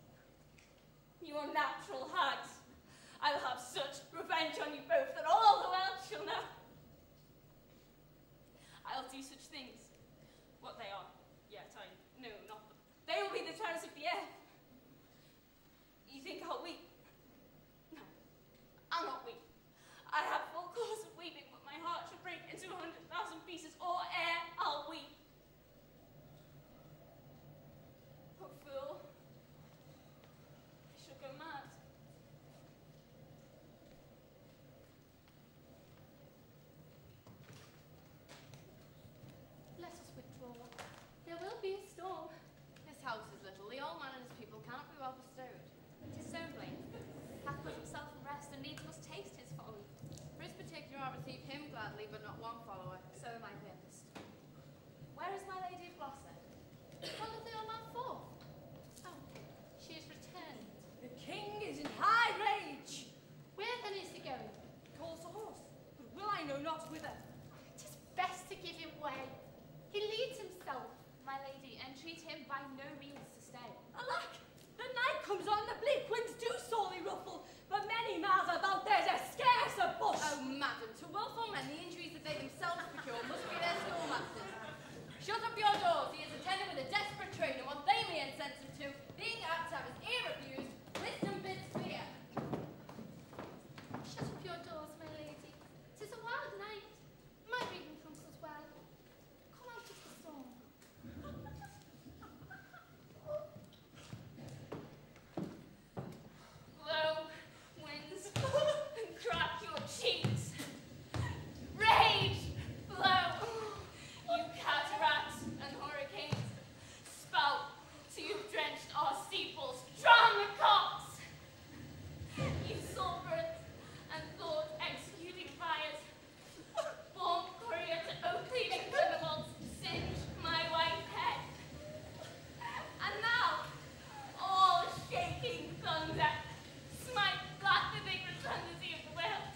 You are natural hags. I'll have such revenge on you both that all the world shall know. I'll do such things. What they are, yet I know not them. They will be the terrors of the earth. You think I'll weep? No, I'll not weep. I have full cause of weeping, but my heart shall break into 100,000 pieces, or ere I'll weep. Oh, fool. I shall go mad. Let us withdraw. There will be a storm. This house is little. The old man and his people cannot be well bestowed. 'Tis so plain. Hath put himself in rest, and needs must taste his folly. For his particular, I'll receive him gladly, but not one follower. So am I purposed. Where is my lady of Gloucester? What does the old man for? Oh, she is returned. The king is in high rage. Where then is he going? Calls a horse, but will I know not whither. 'Tis best to give him way. He leads himself. My lady, entreat him by no means to stay. Alack, the night comes on, the bleak winds do sorely ruffle, but many miles about there's a scarce a bush. Oh, madam, to wilful men, the injuries that they themselves procure must be their schoolmasters. Shut up your doors. He is attended with a desperate train, and what they may incense him to, being apt to have his ear abused, wisdom bids fear. Shut up your doors, my lady. 'Tis a wild night. My reading comes as well. Come out of the storm. Blow, winds, and crack your cheeks. Rage, blow, you cataracts and hurricanes. Spout till you've drenched our steeples. Drown the cocks. You sulphurous and thought-executing fires. Born courier to oak-leaving criminals, singe my white head. And now, all shaking thunder, smite flat the big rotundity of the world.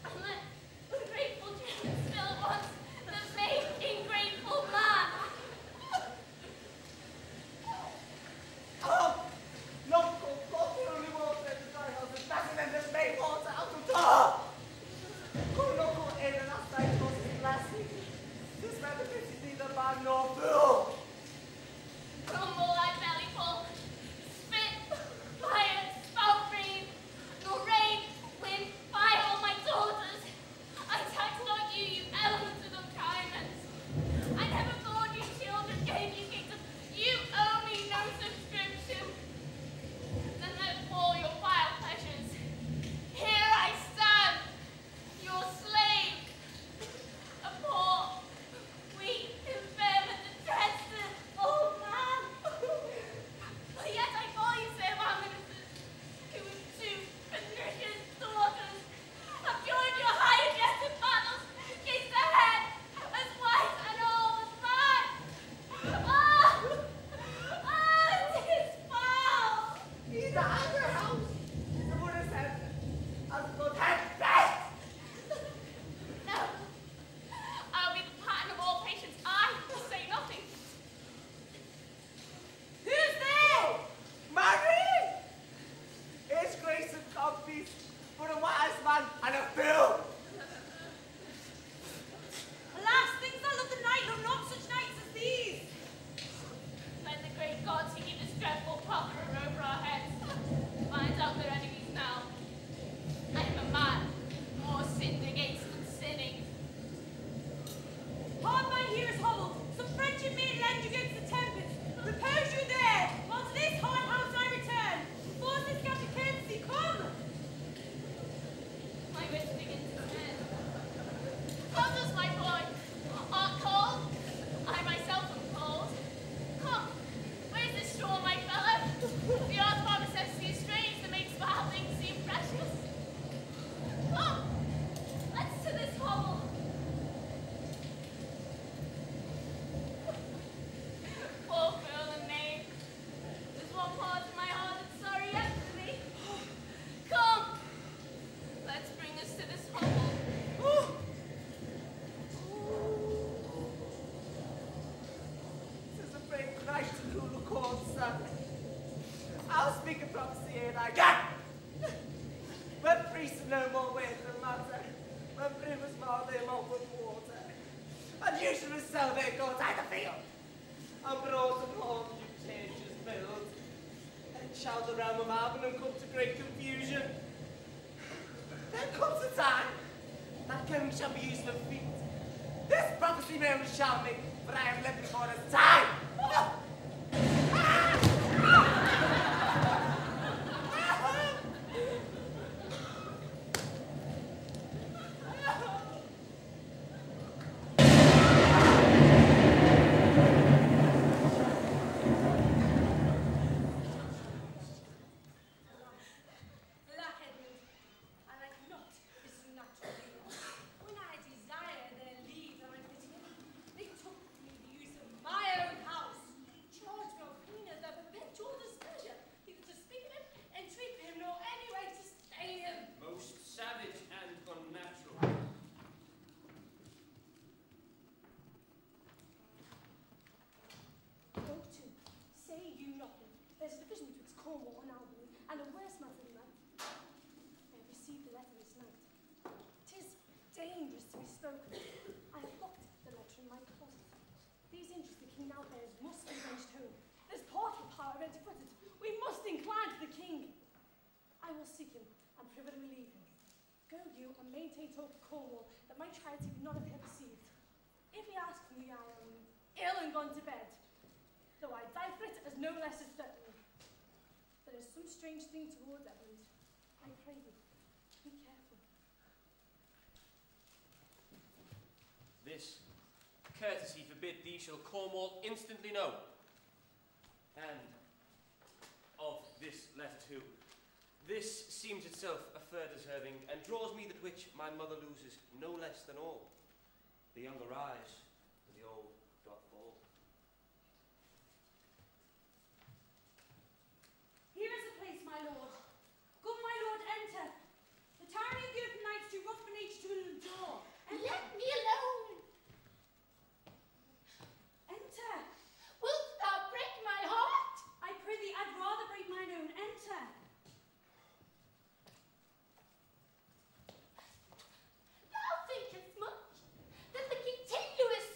And let ungrateful Jim still wants the vain, ingrateful man. Oh! Local, only water in the dry house is better than this May water out of door! Go local in and last night was his blessing. This weather is neither man nor fool! Rumble like bellyful, spit, fire, spout breathe, nor rain, wind, fire all my daughters. I tax not you, you elements of unkindness. I never thought you children gave you kingdom. You owe me no subscription. Then let fall your vile pleasures. Here I stand, your slave, Shanley. I'll speak a prophecy ere I go. When priests no more with the matter, when brewers mar their malt with water, and usually sell their goods out the field, and broad and home new churches build, and shall the realm of Albion come to great confusion. There comes a time that going shall be used for feet. This prophecy may only shall me, but I have lived before this time. I will seek him and privily relieve him. Go you and maintain hope of Cornwall that my charity be not of him received. If he ask me, I am ill and gone to bed, though I die for it as no less is threatened. There is some strange thing toward Edmund. I pray you, be careful. This courtesy forbid thee shall Cornwall instantly know. And of this letter too. This seems itself a fair deserving, and draws me that which my mother loses no less than all. The young arise, and the old doth fall. Here is a place, my lord. Good my lord, enter. The tyranny of good knights too rough for nature to endure. Let me alone! Enter. Wilt thou break my heart? I prithee, I'd rather break mine own. Enter. Thou thinkest much that the continuous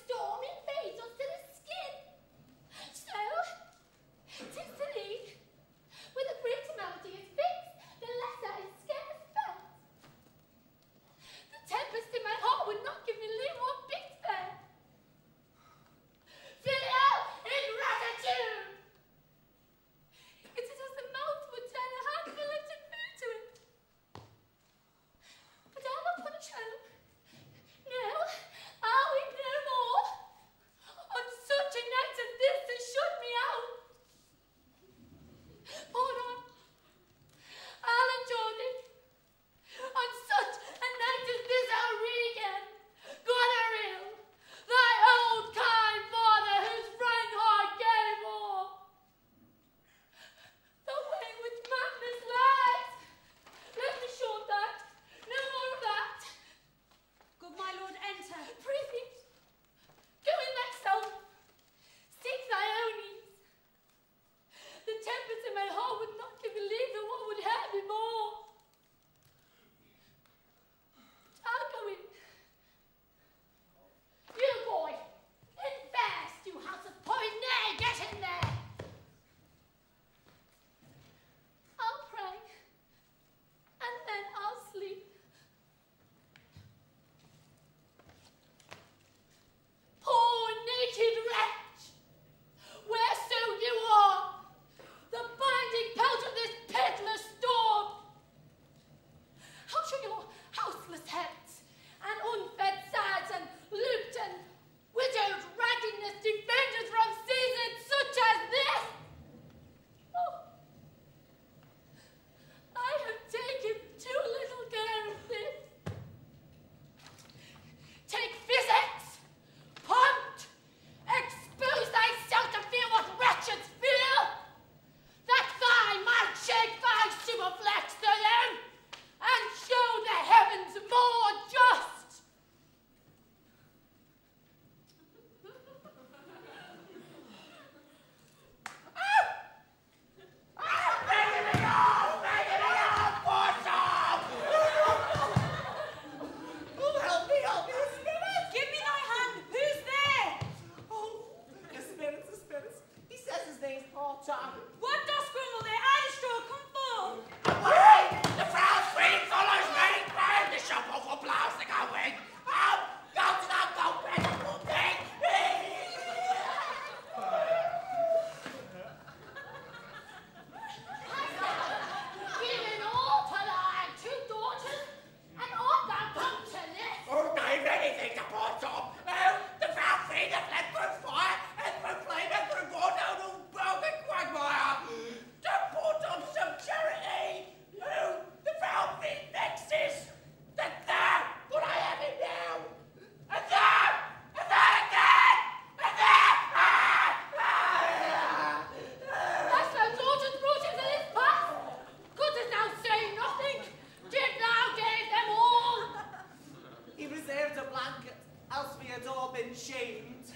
haven't.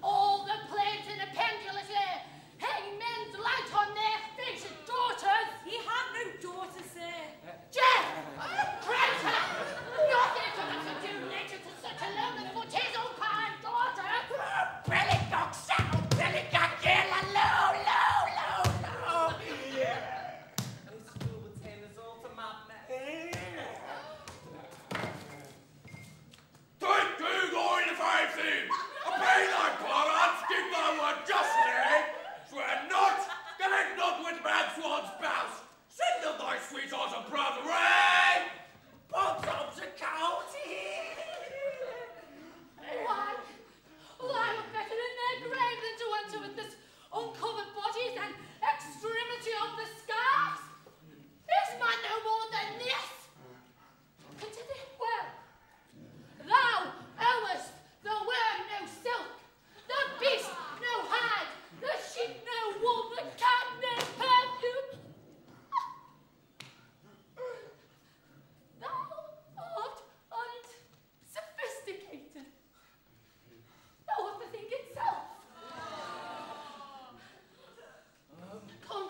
All the plains in a pendulous air, hang men's light on their faces, daughters! He had no daughter, sir. Jeff! Traitor! Nothing to do nature to such a low that put his own kind daughter! Bellycock, saddle, bellycock, yell, low, low, low, low. And his school would turn us all to madness. Take two going to 15. Obey thy parents, keep thy word justly. Swear not, connect not with mad swan's spouse. Signal thy sweetheart a brother. Bottoms a county. Why? Why were better in their grave than to enter with this uncovered bodies and extremity of the scarves? Is man no more than this? Consider it well. Thou owest the worm no silk, the beast no hide, the sheep no wool, the cat no perfume. Thou art unsophisticated. Thou art the thing itself. Come,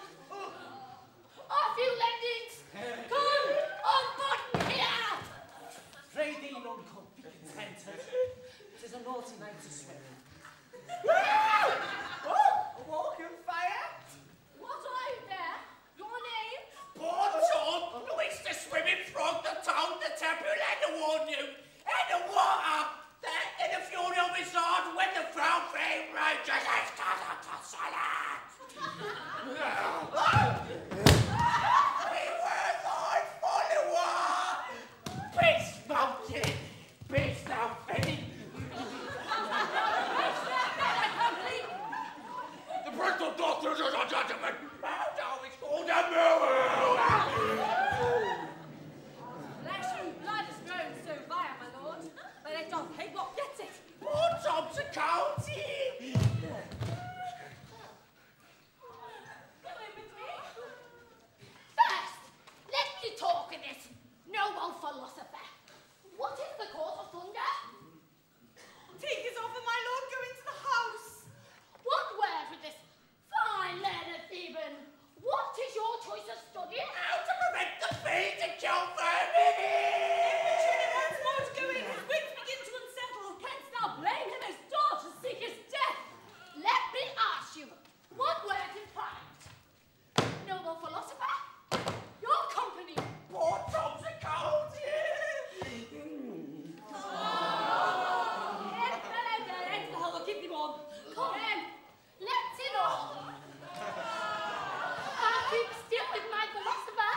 off you lendings! Come, unbutton here! Pray thee none come be contented. 'Tis a naughty night to swim. A walk of fire. What are you there? Your name? Bottom, no, it's the swimming frog, the toad, the temple, and the warn you. And the water, that in the fury of his heart, when the frown flame rages, it's to silence. Beware thy follower. Beast mountain, beast thou fame. The parental doctors are a gentleman. Bow down, it's called a mule. Flesh and blood has grown so vile, my lord, but it doth hate what gets it. Bottom's a county. Go in with me. First, let me talk of this noble philosopher. What is the cause of thunder? Take us off, and my lord, go into the house. What word with this fine learned Theban? What is your choice of study? How to prevent the feet to kill vermin. Once more to go in, his wits begin to unsettle. Canst thou blame him as daughter seek his death? Let me ask you, what word in private? Noble philosopher? Your company. Bottom's a county. Excellent, the hell will keep you on. Come in, let's in all. I'll keep still with my philosopher.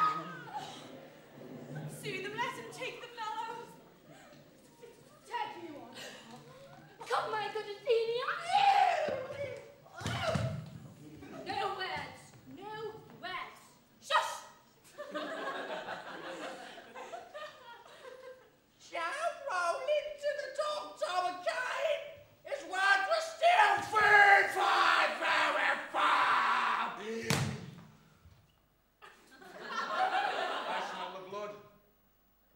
Sue them, let him take the fellows. Take you on. Come, my good Athenian. No words, no words. Shush! Shall roll into the top tower again. His words were still food for very far. I smell the blood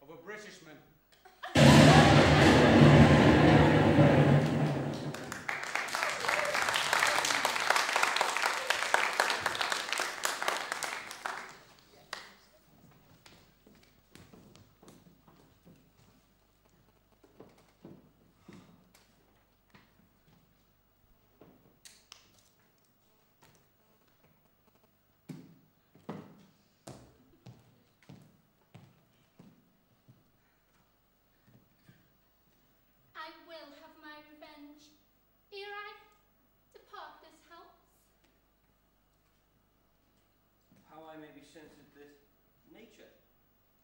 of a British man. I will have my revenge ere I depart this house. How I may be censored that nature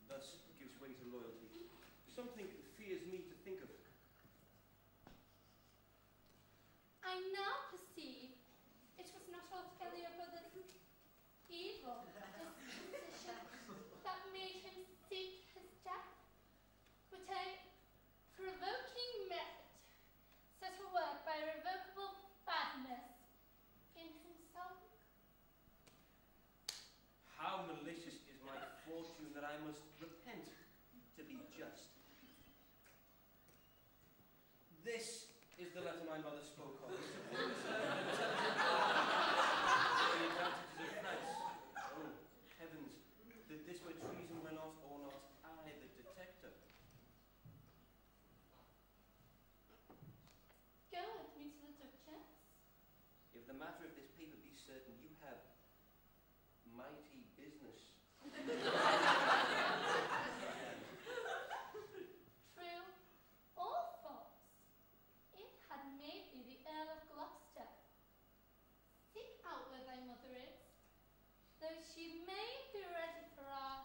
thus gives way to loyalty. Something fears me to think of. I now perceive it was not altogether your brother's evil disposition that made him seek his death, but a provoking method set to work by irrevocable badness in himself. How malicious is my fortune that I must repent to be just. This is the letter my mother spoke of. The advantages of France. Oh, heavens, that this were treason were not, or not I the detector. Go with me to the Duchess. If the matter of this paper be certain, you have mighty business. True or false? It had made me the Earl of Gloucester. Seek out where thy mother is, though she may be ready for our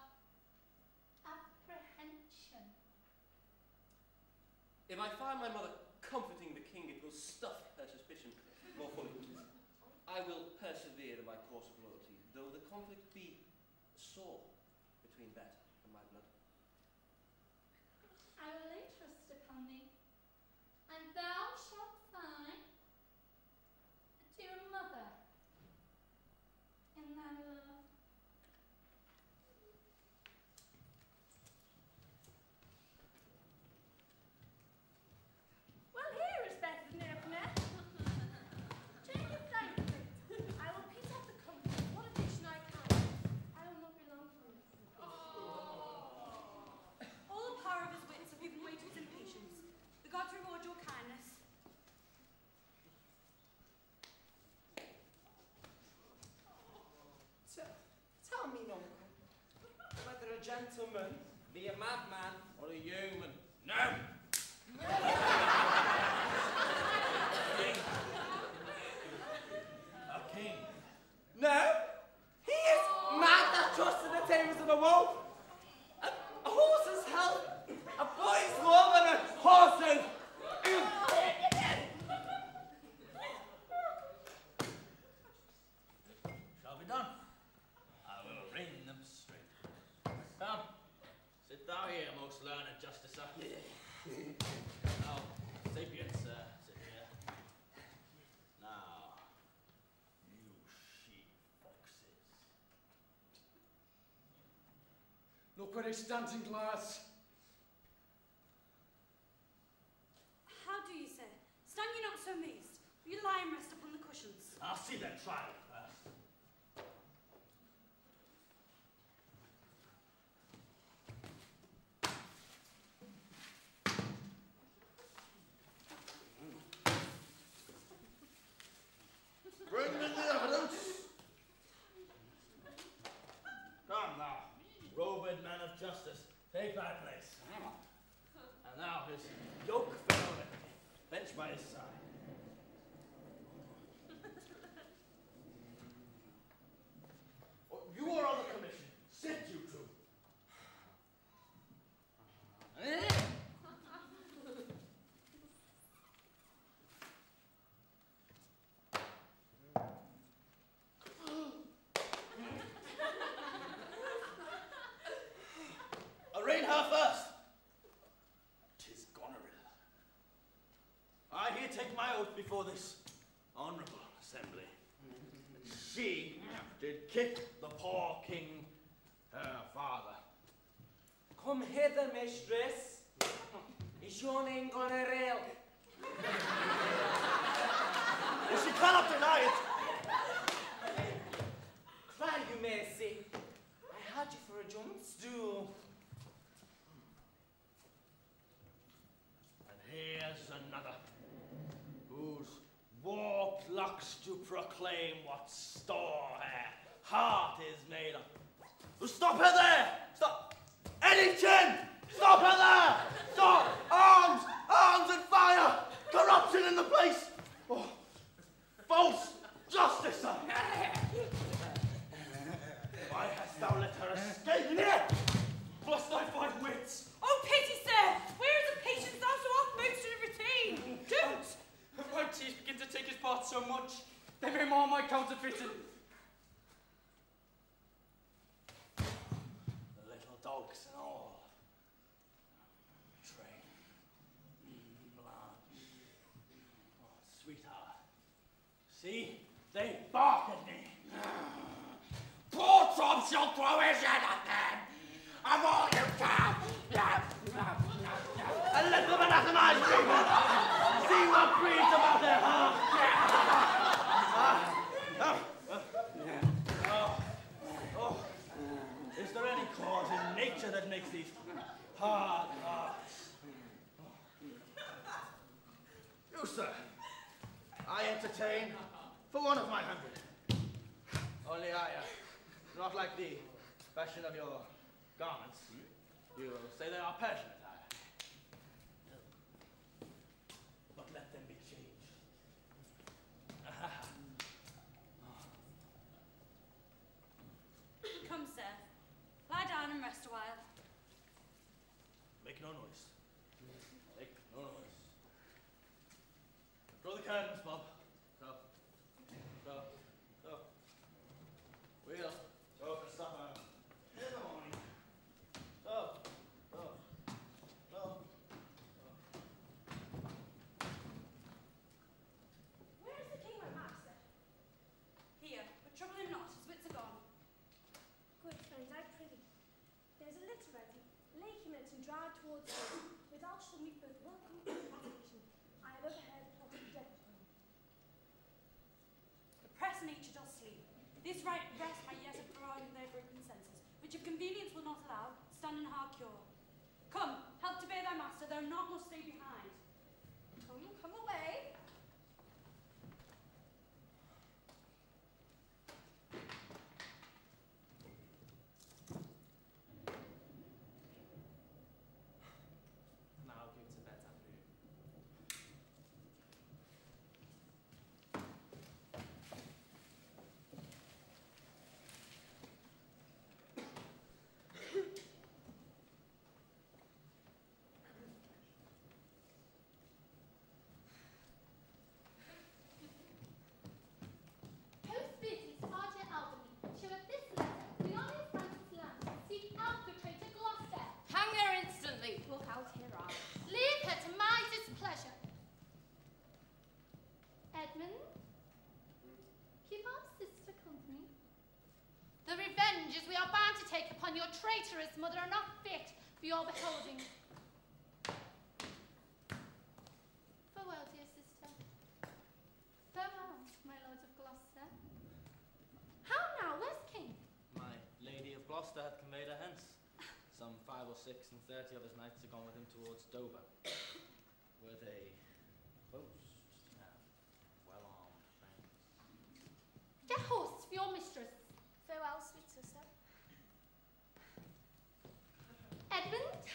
apprehension. If I find my mother comforting the king, it will stuff her suspicion more fully. I will persevere in my course of loyalty, though the conflict be sore between that and my blood. I will lay trust upon thee, and thou shalt find a dear mother in thy love. Well, here is better than opener. Take your time with it. I will piece up the company. What addition I can. I will not be long for it. All the power of his wits have given way to his impatience. The gods reward your kindness. Tell me, no, whether a gentleman be a madman or a human. No! A king. No, he is mad that trusts in the tamers of a wolf, a horse's health, a boy's love, and a horse's. Shall be done. I will rein them straight. Come, sit thou here, most learned justicer. Now, sapient, sir, sit here. Now, you she-foxes. Look where he's standing, glass. How do you, sir? Stand you not so amazed. Will you lie and rest upon the cushions? I'll see them try it first. Bring me the evidence. Come now, robed man of justice, take thy place. And now his yoke fellow, bench by his side. You are on the commission. Sit, you two. Arraign her first. 'Tis Goneril. I here take my oath before this honourable assembly. She did kick the poor king, her father. Come hither, mistress. Is your name Goneril? Well, she cannot deny it. Cry you mercy. I had you for a jump stool. And here's another, whose war plucks to proclaim what store her heart is made of. Well, stop her there! Stop! Eddington! Stop her there! Stop! Arms! Arms and fire! Corruption in the place! Oh, false justice! Why hast thou let her escape in here? Plus thy five wits! Oh, pity, sir! Where is the patience thou so oft most to retain? Don't! My teeth begin to take his part so much, they may mar my counterfeiting. The little dogs and all. Train. Blood. Oh, sweetheart. See? They bark at me. Poor Tom shall throw his head at them. Of all you can. And let them anathemize people. See what breeds about sir. I entertain for one of my 100. Only I, not like the fashion of your garments. You say they are Persian attire. But let them be changed. Come, sir. Lie down and rest a while. Make no noise. Make no noise. Draw the curtains, Bob. Go. We'll go for supper in the morning. Go. Where is the king, my master? Here, but trouble him not, his wits are gone. Good friend, I prithee. There's a litter ready. Lay him in it and drive towards home. Without shall meet both welcome and protection. I have overheard plot of death upon him. The press nature does sleep. This right rest might yet have prolonged their broken senses, which if convenience will not allow, stand in hard cure. Come, help to bear thy master, thou not must stay behind. Come away. Now go to bed, Andrew. Post business, Archer Albany. Showeth this letter. The honest Francis Lamb. Seek out the traitor Gloucester. Hang her instantly. Look out here, I. Leave her to my displeasure. Edmund, keep our sister company. The revenges we are bound to take upon your traitorous mother are not fit for your beholding. Farewell, dear sister. Farewell, my lords of Gloucester. How now, where's the king? My lady of Gloucester hath conveyed her hence. Some 5 or 6 and 30 of his knights are gone with him towards Dover, where they boast to have well-armed friends. Get horse for your mistress. Farewell, sweet sister. Edmund.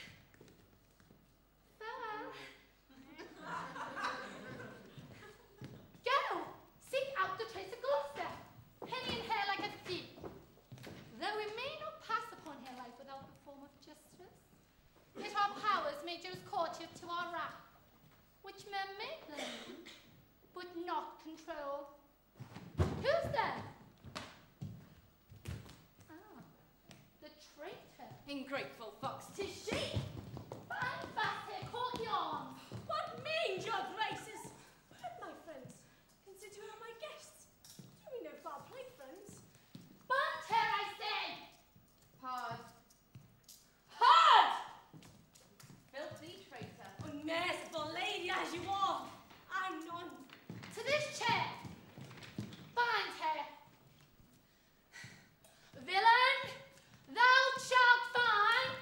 Farewell. Go! Seek out the traitor Gloucester. Penny in hair like a thief. Though we may not pass upon her life without the form of justice, yet our powers may do courtier to our wrath, which men may blame, but not control. Who's there? Ah, the traitor. Ingrateful fox. 'Tis she. Bind fast her corky arms. What mean your graces? My friends, consider you are my guests. Do we no foul play, friends? Bind her, I say. Hard. Hard! Filthy traitor. Unmerciful lady as you are, I'm none. To this chair. Bind her. Villain, thou shalt find.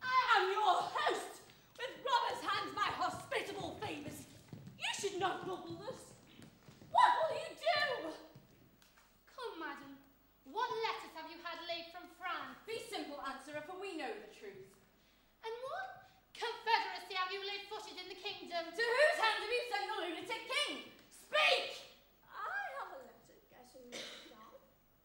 I am your host, with robber's hands my hospitable favours. You should not trouble this. What will you do? Come, madam, what letters have you had laid from France? Be simple, answerer, for we know the truth. And what confederacy have you laid footed in the kingdom? To whose hand have you sent the lunatic king? Speak! I have a letter, guessing Mr. Down.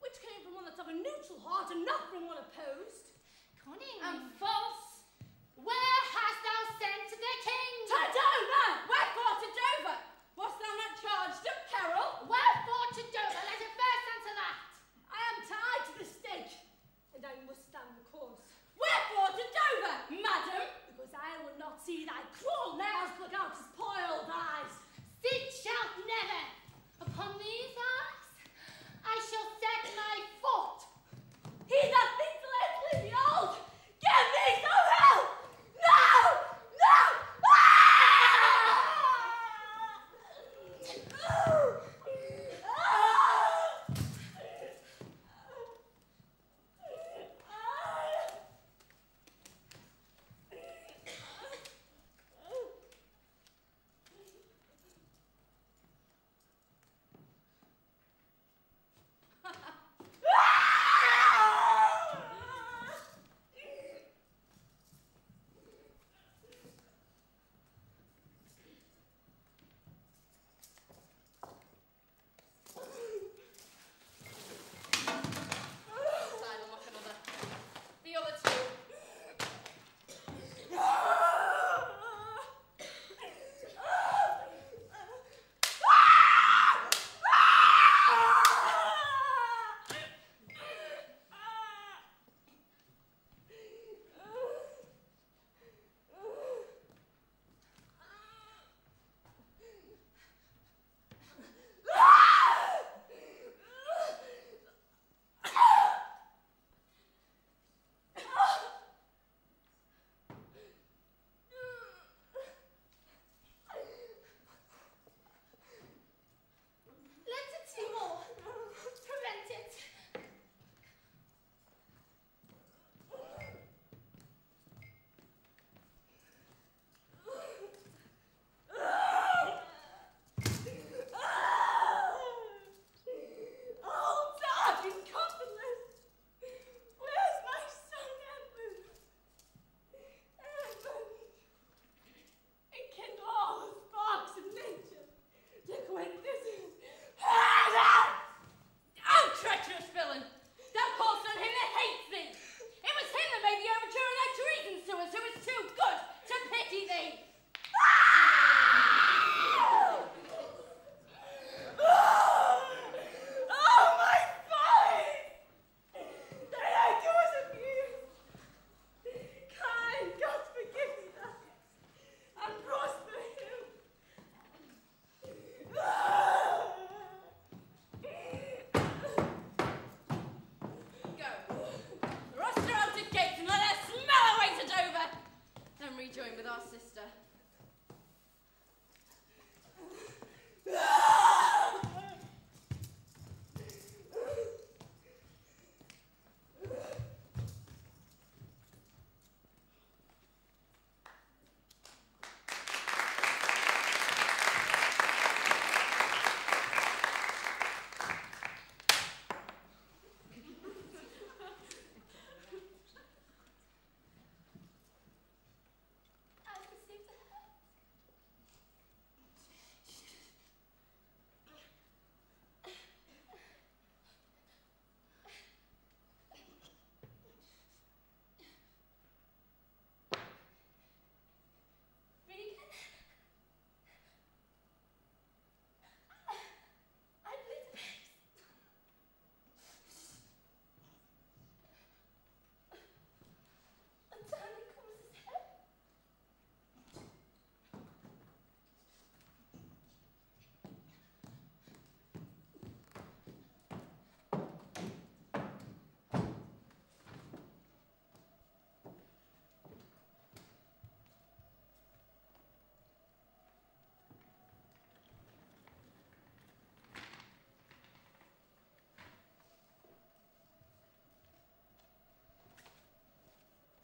Which came from one that's of a neutral heart and not from one opposed. Cunning And false. Where hast thou sent the king? To Dover! Wherefore to Dover? Wast thou not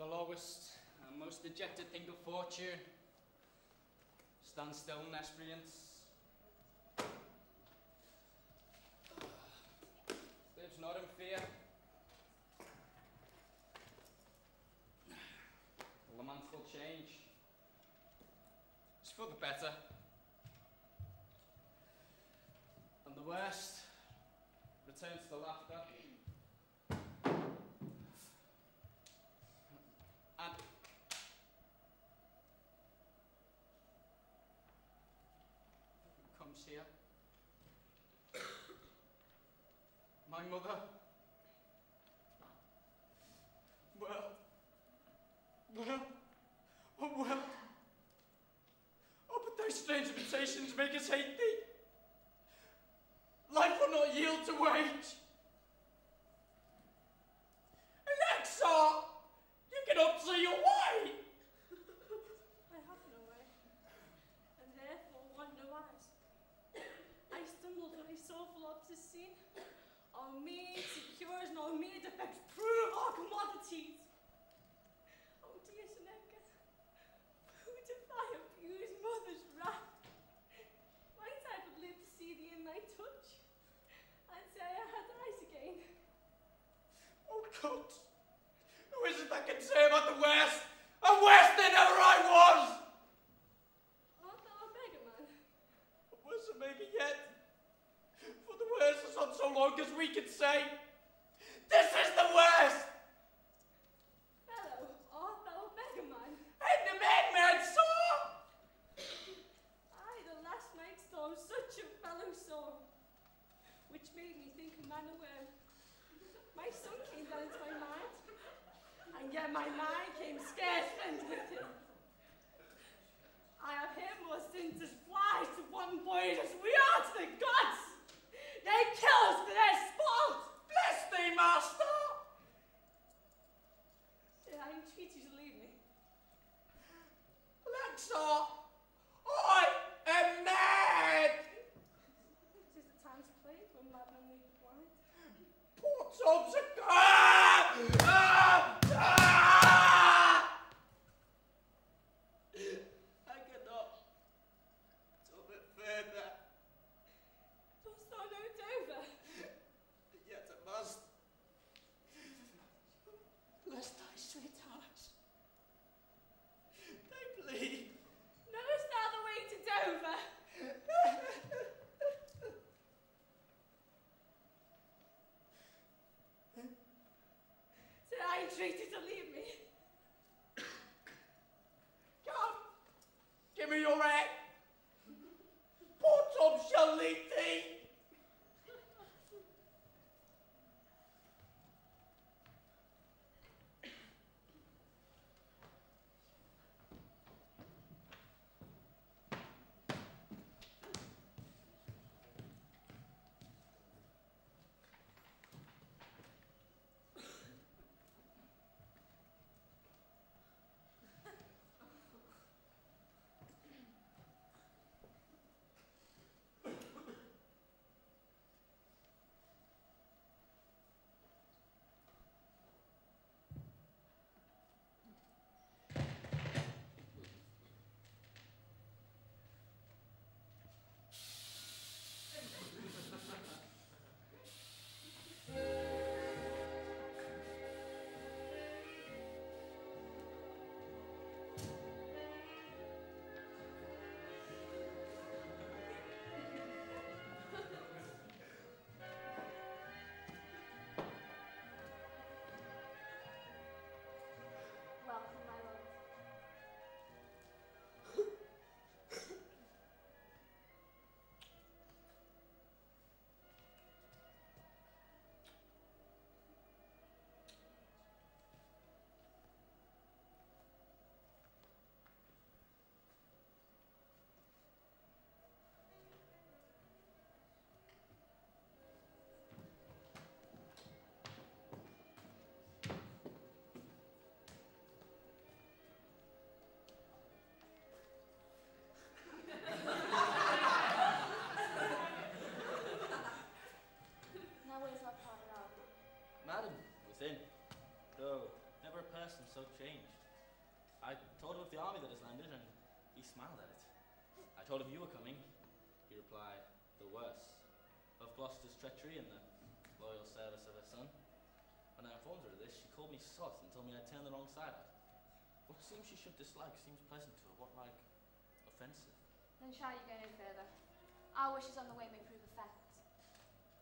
The lowest and most dejected thing of fortune. Stand still, Nesprians. Lives not in fear. The months will change. It's for the better. And the worst returns to laughter. And who comes here? My mother. Well. Oh, but thy strange invitations make us hate thee. Life will not yield to wage. Alexa, you cannot see your way. I have no way, and therefore want no eyes. I stumbled when I saw Philopsis seen. Our means, secures, and our means defects prove our commodities. Oh dear Seneca, who defy abused mother's wrath? Might I but live to see thee in thy touch, and say I had eyes again. Oh God, who is it that can say about the West? A West than ever I was! Art thou a beggar man? Worse it may be yet, for the worst is not so long as we can say, this is the worst! Fellow, art thou a beggar man? And the madman saw! I, the last night storm, such a fellow saw, which made me think a man aware. My son came down into my mind, and yet my mind came scarce friends with him. I have him more sins as flies to one boy as we are to the gods. They kill us for their sport. Bless thee, master! Did I entreat you to leave me? Alexa, I am mad! Tis the time's plague when madmen lead the blind. Poor Tom's a... Ah! Ah! Ah! I cannot talk it further. Dost thou know Dover? Yet I must. Bless thy sweet heart. They plead. Knowest thou the way to Dover? Did I entreat you to leave me? Come, give me your hand. Poor Tom shall lead thee. change. I told him of the army that has landed, and he smiled at it. I told him you were coming. He replied, the worse, of Gloucester's treachery and the loyal service of her son. When I informed her of this, she called me sot and told me I'd turned the wrong side out. What seems she should dislike seems pleasant to her, what like offensive. Then shall you go no further? Our wishes on the way may prove effects.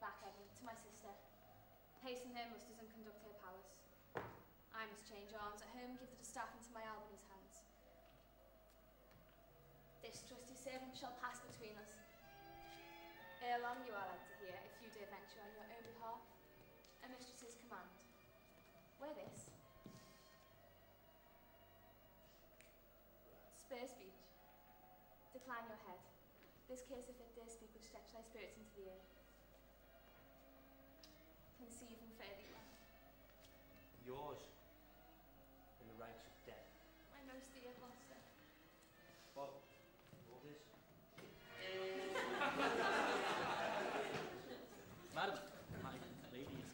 Back, Evan, to my sister. Hasten her musters and conduct her palace. I must change arms at home, give the distaff into my Albany's hands. This trusty servant shall pass between us. Ere long you are like to hear, if you dare venture on your own behalf, a mistress's command. Wear this. Spare speech. Decline your head. This case if it dare speak would stretch thy spirits into the earth. Conceive and fare thee well. Yours, in the ranks of death. My most dear Gloucester. Bob, all this? Madam, my lady is...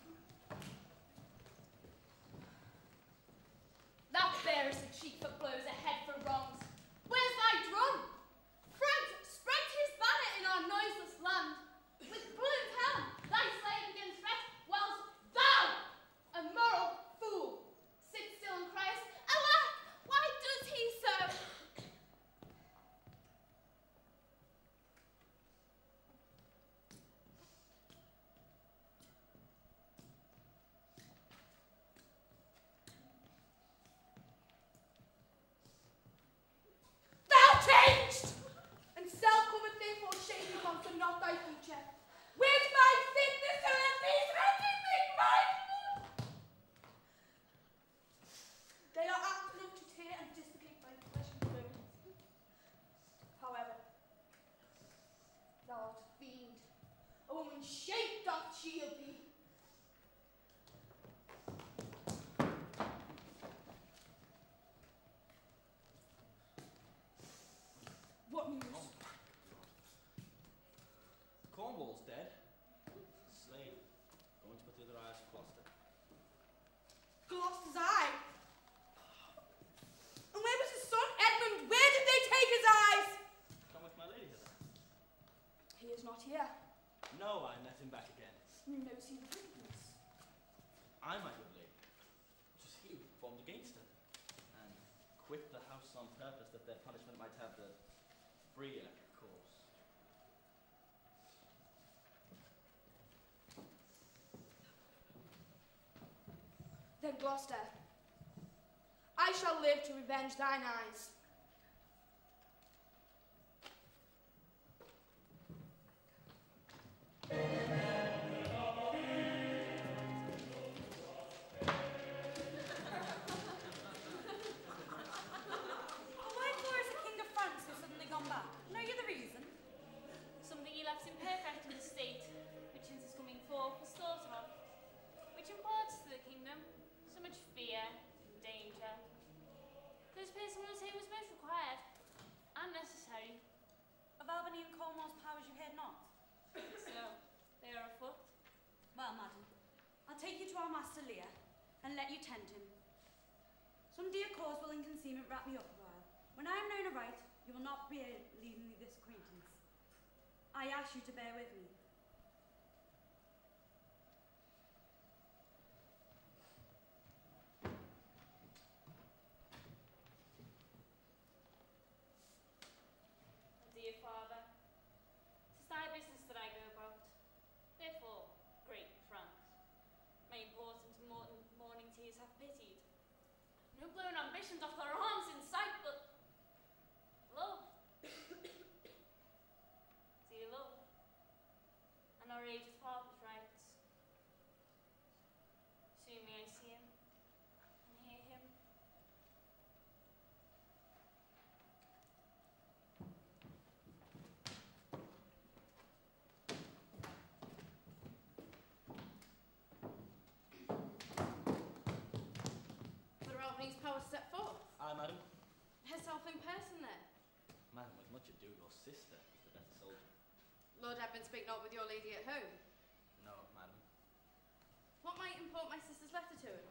Thou bearest a cheek for blows, a head for wrongs. Where's thy drum? France spread his banner in our noiseless land. With plumed helm, thy slave against threat, whilst thou, a moral fool, sit still and criest, alack, why does he so? Thou changed! And self-covered therefore shame becomes not thy future. With my fitness to let these rending me my blood! They are apt enough to tear and dissipate my flesh and bones. However, thou art a fiend. A woman's shape doth shield thee. What news? Oh my God. Cornwall's dead. Slade, going to put the other eyes of Gloucester. Gloucester's eye. And where was his son Edmund? Where did they take his eyes? Come with my lady hither. He is not here. No, I met him back again. Knows he the witness. I, my good lady, it was he who performed against her, and quit the house on purpose that their punishment might have the freer course. Then Gloucester, I shall live to revenge thine eyes. Wherefore is the King of France so suddenly gone back? Know you the reason? Something he left imperfect in the state, which since his coming forth was thought of, which imparts to the kingdom so much fear and danger. This person will say was most required and necessary. Of Albany and Cornwall's powers you heard not? So, they are afoot. Well, madam, I'll take you to our master Lear, and let you tend him. Some dear cause will in concealment wrap me up a while. When I am known aright, you will not be leaving me this acquaintance. I ask you to bear with me. Dear father, 'tis thy business that I go about. Therefore, great France, my important morning tears have pitied. No blown ambition doth our arms incite, but love. Dear love, and our aged father's rights. Soon may I see him and hear him. For Albany's power set forth. Aye, madam. Herself in person there. Madam, with much ado, your sister is the better soldier. Lord Edmund spake not with your lady at home. No, madam. What might import my sister's letter to him?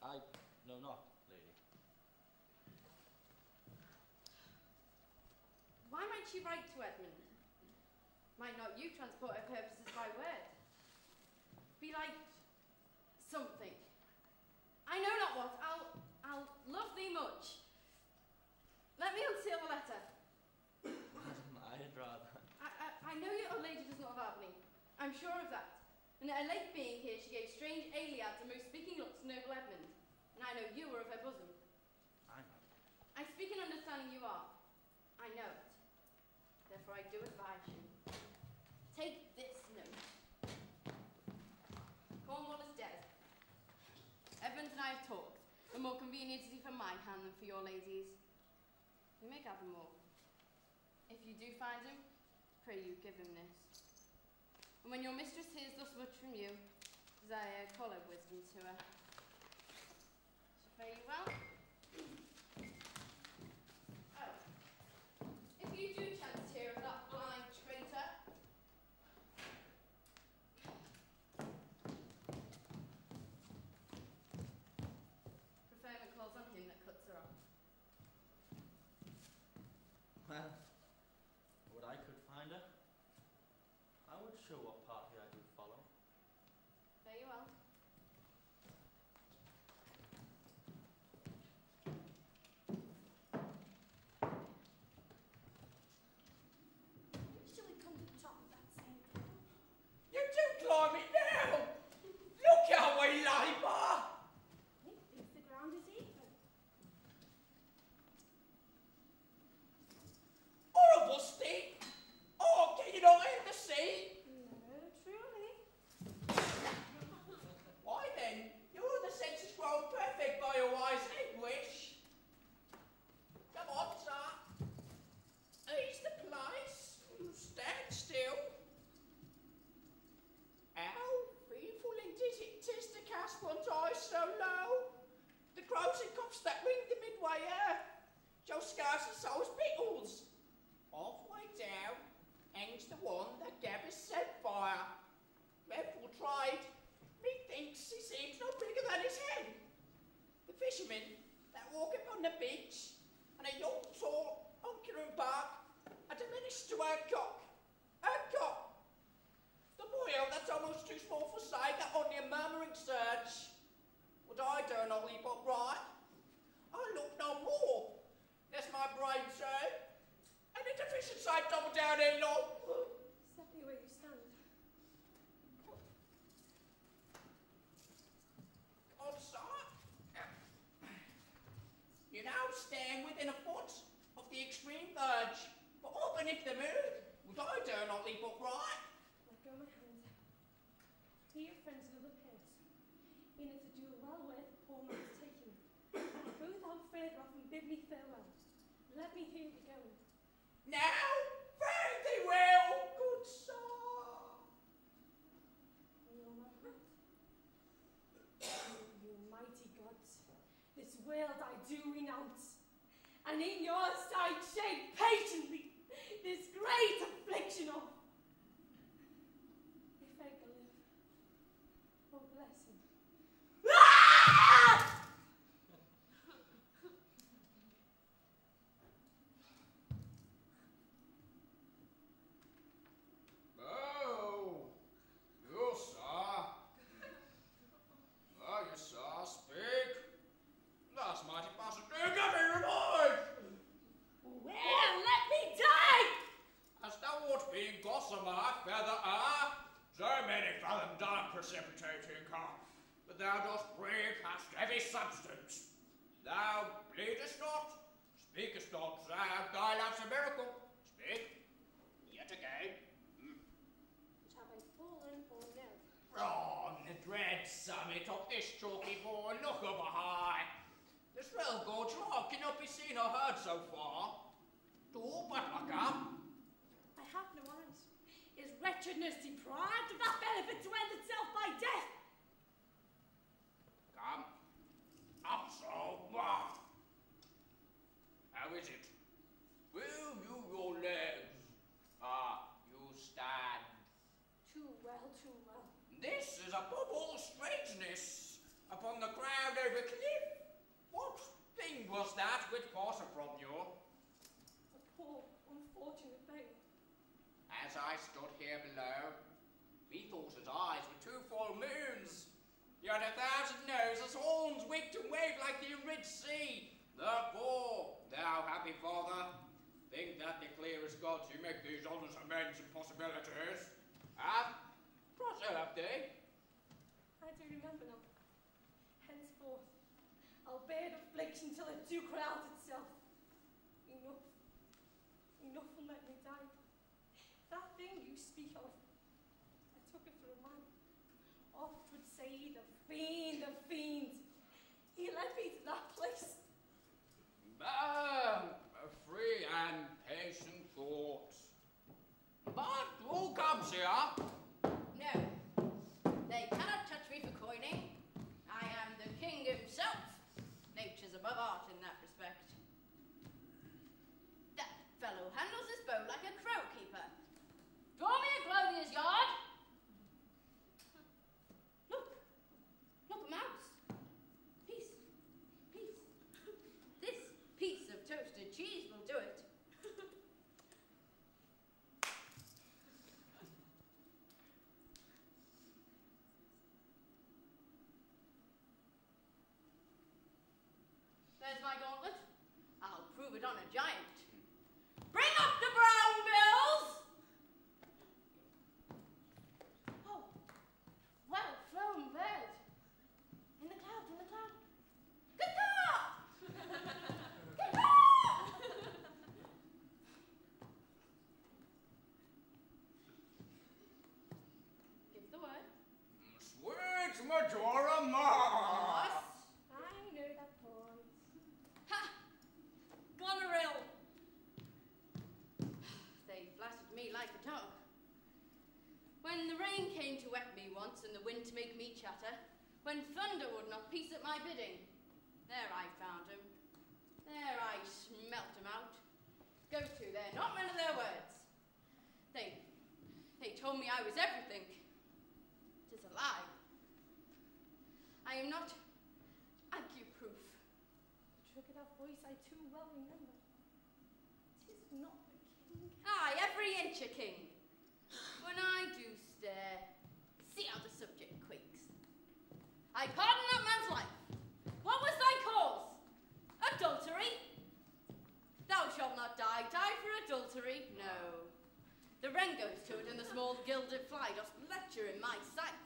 I know not, lady. Why might she write to Edmund? Might not you transport her purposes by word? Be like something. I know not what. I'll love thee much. Let me unseal the letter. Madam, I'd rather. I know your lady does not love me. I'm sure of that. And at her late being here, she gave strange aliads and most speaking looks to noble Edmund. And I know you were of her bosom. I know. I speak in understanding you are. I know it. Therefore I do advise you. Take this note. Cornwall is dead. Edmund and I have talked. The more convenient is he for my hand than for your lady's. You may gather more. If you do find him, pray you give him this. And when your mistress hears thus much from you, desire call of wisdom to her. So fare you well. Oh, if you do chance to hear of that blind traitor, preferment calls on him that cuts her off. Well, would I could find her, I would show what party I do follow. Fare you well. Shall we come to the top of that same hill? You do climb it now! Look how we labour! Nick thinks the ground is even. Horrible steep! Oh, can you not hear the sea? No, truly. Why then, you're the senses grown perfect by your wise anguish. Come on, sir. Here's the place. Stand still. How fearful indeed it is to cast one's eyes so low. The crows and cocks that ring the midway air shall scarce the soul's pickles. Halfway down hangs the one that gathers set fire. Wherefore tried, methinks he seems no bigger than his head. The fishermen that walk upon the beach, and a young tall anchor and bark, are diminished to our cock. Our cock! The boil that's almost too small for sight, that only a murmuring surge. Would I dare not leap upright? I look no more, lest my brain turn, and the deficient sight double down headlong. Set me where you stand. On sight. You now stand within a foot of the extreme verge, but up beneath the moon, would I dare not leap upright? Let go my hand. Here, friends, another pence. In it to do well with the poor man's taken. Go thou further off and bid me farewell. Let me hear thee going. Now, fare thee well, good sir. You know my heart. You mighty gods, this world I do renounce, and in your sight shade patiently this great affliction of. If I can live, oh bless him. Oh, you sir. Oh, you sir, speak. That's mighty passage. Do get me revived! Well, let me die! Hast thou aught been gossamer, feather, so many fathom down precipitating car, but thou dost breathe, hast heavy substance. Thou bleedest not, speakest not, thy life's a miracle. Speak, yet again. Have I fallen or no? On the dread summit of this chalky bourne, look over high. This real gorge rock cannot be seen or heard so far. Do but look up. I have no eyes. Is wretchedness deprived of that benefit to end itself by death? Come, up so far. How is it? Will you your legs? You stand. Too well, too well. This is above all strangeness. Upon the ground over cliff. What thing was that which passed from you? A poor, unfortunate as I stood here below, methought his eyes were two full moons, yet 1,000 noses, horns winked and waved like the enriched sea. Therefore, thou happy father, think that the clearest gods who make these honors amends and possibilities, and proselyte thee. I do remember now. Henceforth, I'll bear affliction till it do cry out itself. Enough. Enough and let me die. That thing you speak of, I took it for a man. Oft would say the fiend, the fiend. He led me to that place. A free and patient thought. But who comes here? No, they cannot touch me for coining. I am the king himself. Nature's above art in that respect. That fellow handles his bow like a crow keeper. Draw me a clothier's yard. Look, a mouse. Piece. This piece of toasted cheese will do it. There's my gauntlet. I'll prove it on a giant. Bring up the brown bills! Oh, well flown bird. In the cloud. Caw! Give the word. Sweet Majora Mars. I know that voice. Ha! Goneril! They flattered me like a dog. When the rain came to wet me once and the wind to make me chatter, when thunder would not peace at my bidding, there I found him. There I smelt him out. Go to, they're not men of their words. They told me I was everything. 'Tis a lie. I am not ague-proof. Trick of that voice I too well remember. 'Tis not the king. Aye, every inch a king. When I do stare, see how the subject quakes. I pardon that man's life. What was thy cause? Adultery? Thou shalt not die for adultery. No. The wren goes to it, and the small gilded fly doth lecture in my sight.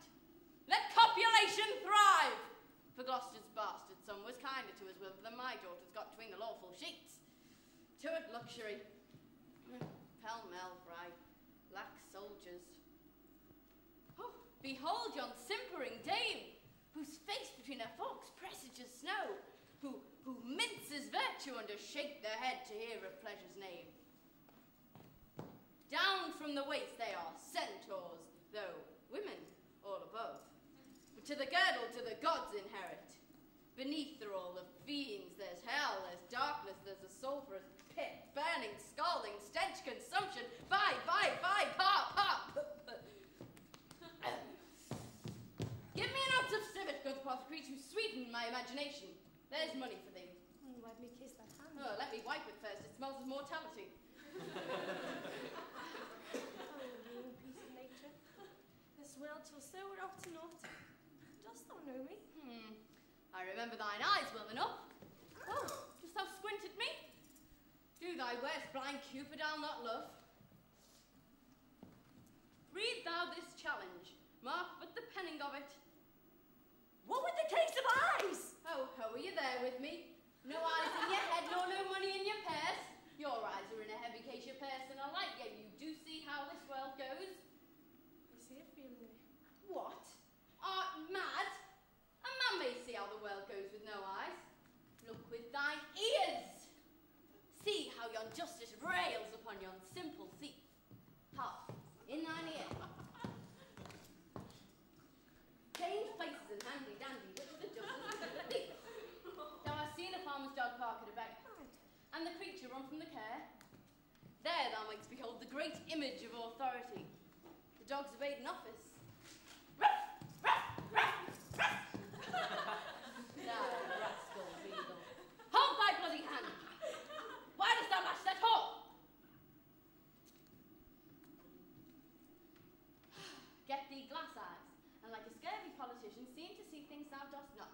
Let copulation thrive! For Gloucester's bastard son was kinder to his will than my daughter's got between the lawful sheets. To it luxury. Pell-mell, for I lack soldiers. Oh, behold yon simpering dame, whose face between her forks presages snow, who minces virtue and does shake their head to hear of pleasure's name. Down from the waist they are centaurs, though women all above. But to the girdle to the gods inherit. Beneath are all the fiends, there's hell, there's darkness, there's a sulphurous pit, burning, scalding, stench, consumption, pop. Give me an ounce of civet, good apothecary, to sweeten my imagination. There's money for thee. Let me kiss that hand. Oh, let me wipe it first, it smells of mortality. Oh, mean piece of nature. This world shall so rot to naught. Dost thou know me? I remember thine eyes well enough. Oh, dost thou squint at me? Do thy worst, blind Cupid, I'll not love. Read thou this challenge, mark but the penning of it. What with the case of eyes? Oh, are you there with me? No eyes in your head, nor no money in your purse. Your eyes are in a heavy case, your purse in a light, yet you do see how this world goes. I see it feelingly. What? Art mad? A man may see how the world goes with no eyes. Look with thine ears. See how yon justice rails upon yon simple thief. Hark, in thine ear. Change places and handy-dandy, which the justice is the thief. Thou hast seen a farmer's dog bark at a bag, and the creature run from the care. There thou mightst behold the great image of authority. The dog's obeyed in office. Ruff, ruff, ruff, ruff. Thou rascal beagle. Hold thy bloody hand. Why dost thou lash that whore? glass eyes, and like a scurvy politician seem to see things thou dost not.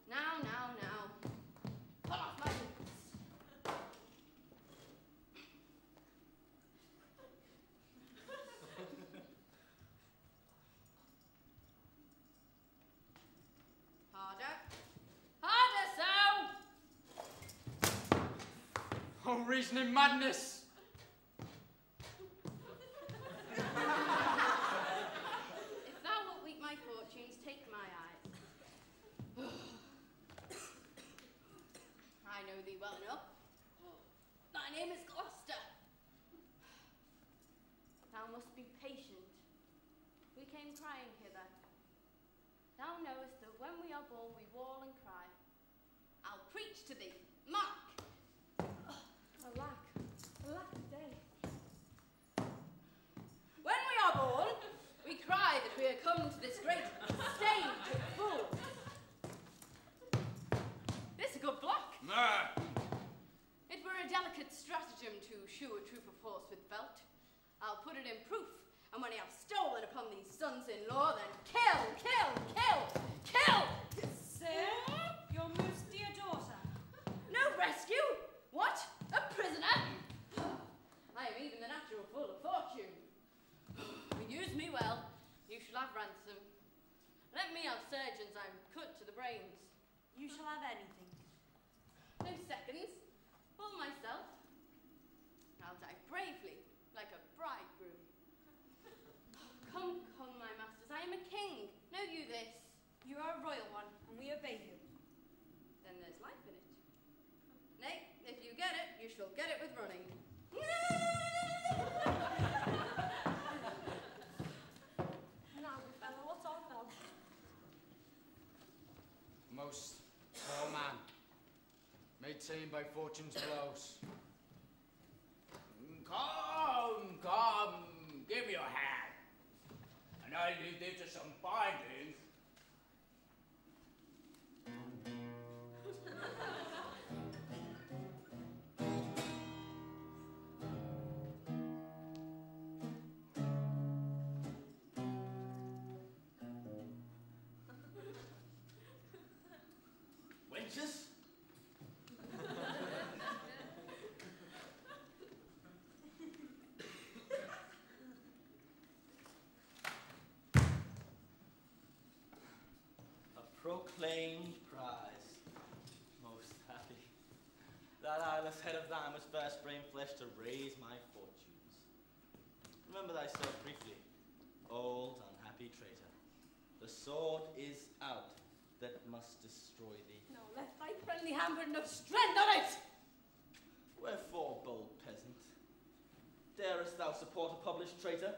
Now, pull off my boots. Harder, so! Unreasoning madness! If thou wilt weep my fortunes, take my eyes. I know thee well enough. Thy name is Gloucester. Thou must be patient. We came crying hither. Thou knowest that when we are born, we wail and cry. I'll preach to thee. Mark! Alack a day. When we are born, we cry that we are come to this great stage of fools. This a good block. It were a delicate stratagem to shew a troop of horse with felt. I'll put it in proof, and when I have stolen upon these sons-in-law, then kill! Sir, your most dear daughter. No rescue? What? A prisoner? I am even the natural full of fortune. Use me well, you shall have ransom. Let me have surgeons I'm cut to the brains. You shall have anything. No seconds. Pull myself. I'll die bravely, like a bridegroom. Come, my masters, I am a king. Know you this? You are a royal one, and we obey you. Then there's life in it. Nay, if you get it, you shall get it with running. Now, good fellow, what art thou? Most poor man, made tame by fortune's blows. Come, give me your hand, and I'll leave thee to some binding. Wenches? Proclaimed prize. Most happy. That eyeless head of thine was first brain flesh to raise my fortunes. Remember thyself briefly, old unhappy traitor. The sword is out that must destroy thee. No, let thy friendly hand put enough strength on it! Wherefore, bold peasant, darest thou support a published traitor?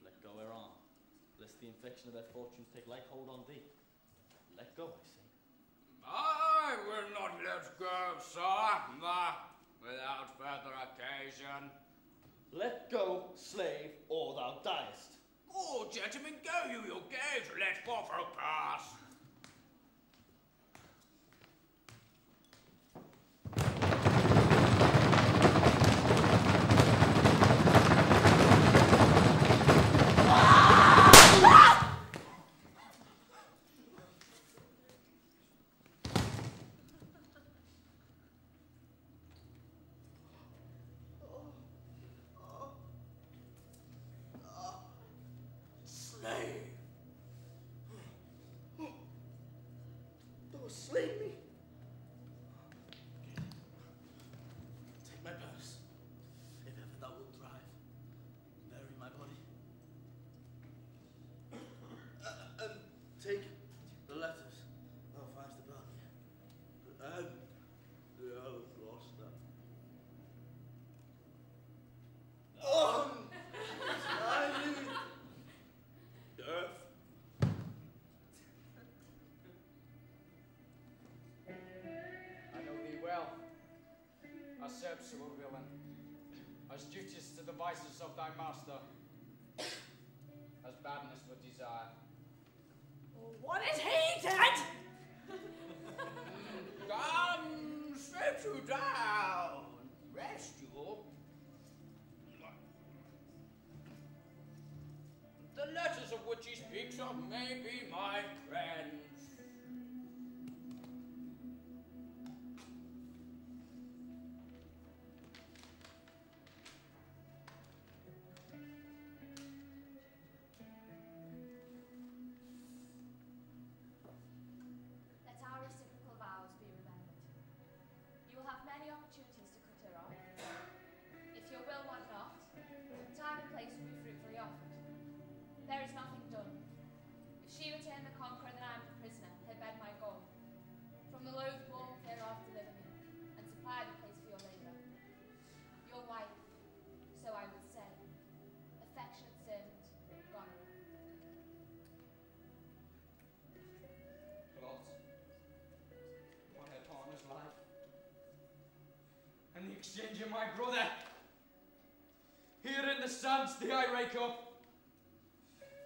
Let go her arm, lest the infection of their fortunes take like hold on thee. Let go, I say. I will not let go, sir, without further occasion. Let go, slave, or thou diest. Oh, gentlemen, go you your gaze, let Forfo pass. Slay me. Take my purse, if ever thou wilt drive. Bury my body. And take the letters thou findest about me. And the oath lost them. Undecided. Death. A serviceable villain, as duteous to the vices of thy master, as badness would desire. What is he, Dad? Come, strip you down, rest you. The letters of which he speaks of may be my friends. Let our reciprocal vows be remembered. You will have many opportunities to cut her off. If your will want not, time and place will be fruitfully offered. There is nothing done. If she return the conqueror, then I am the prisoner, her bed my goal. From the loathed warmth thereof deliver me, and supply the place for your labour. Your wife, so I would say, affectionate servant, Goneril. Lot, my partner's life, and the exchange of my brother. Here in the sands the I rake up.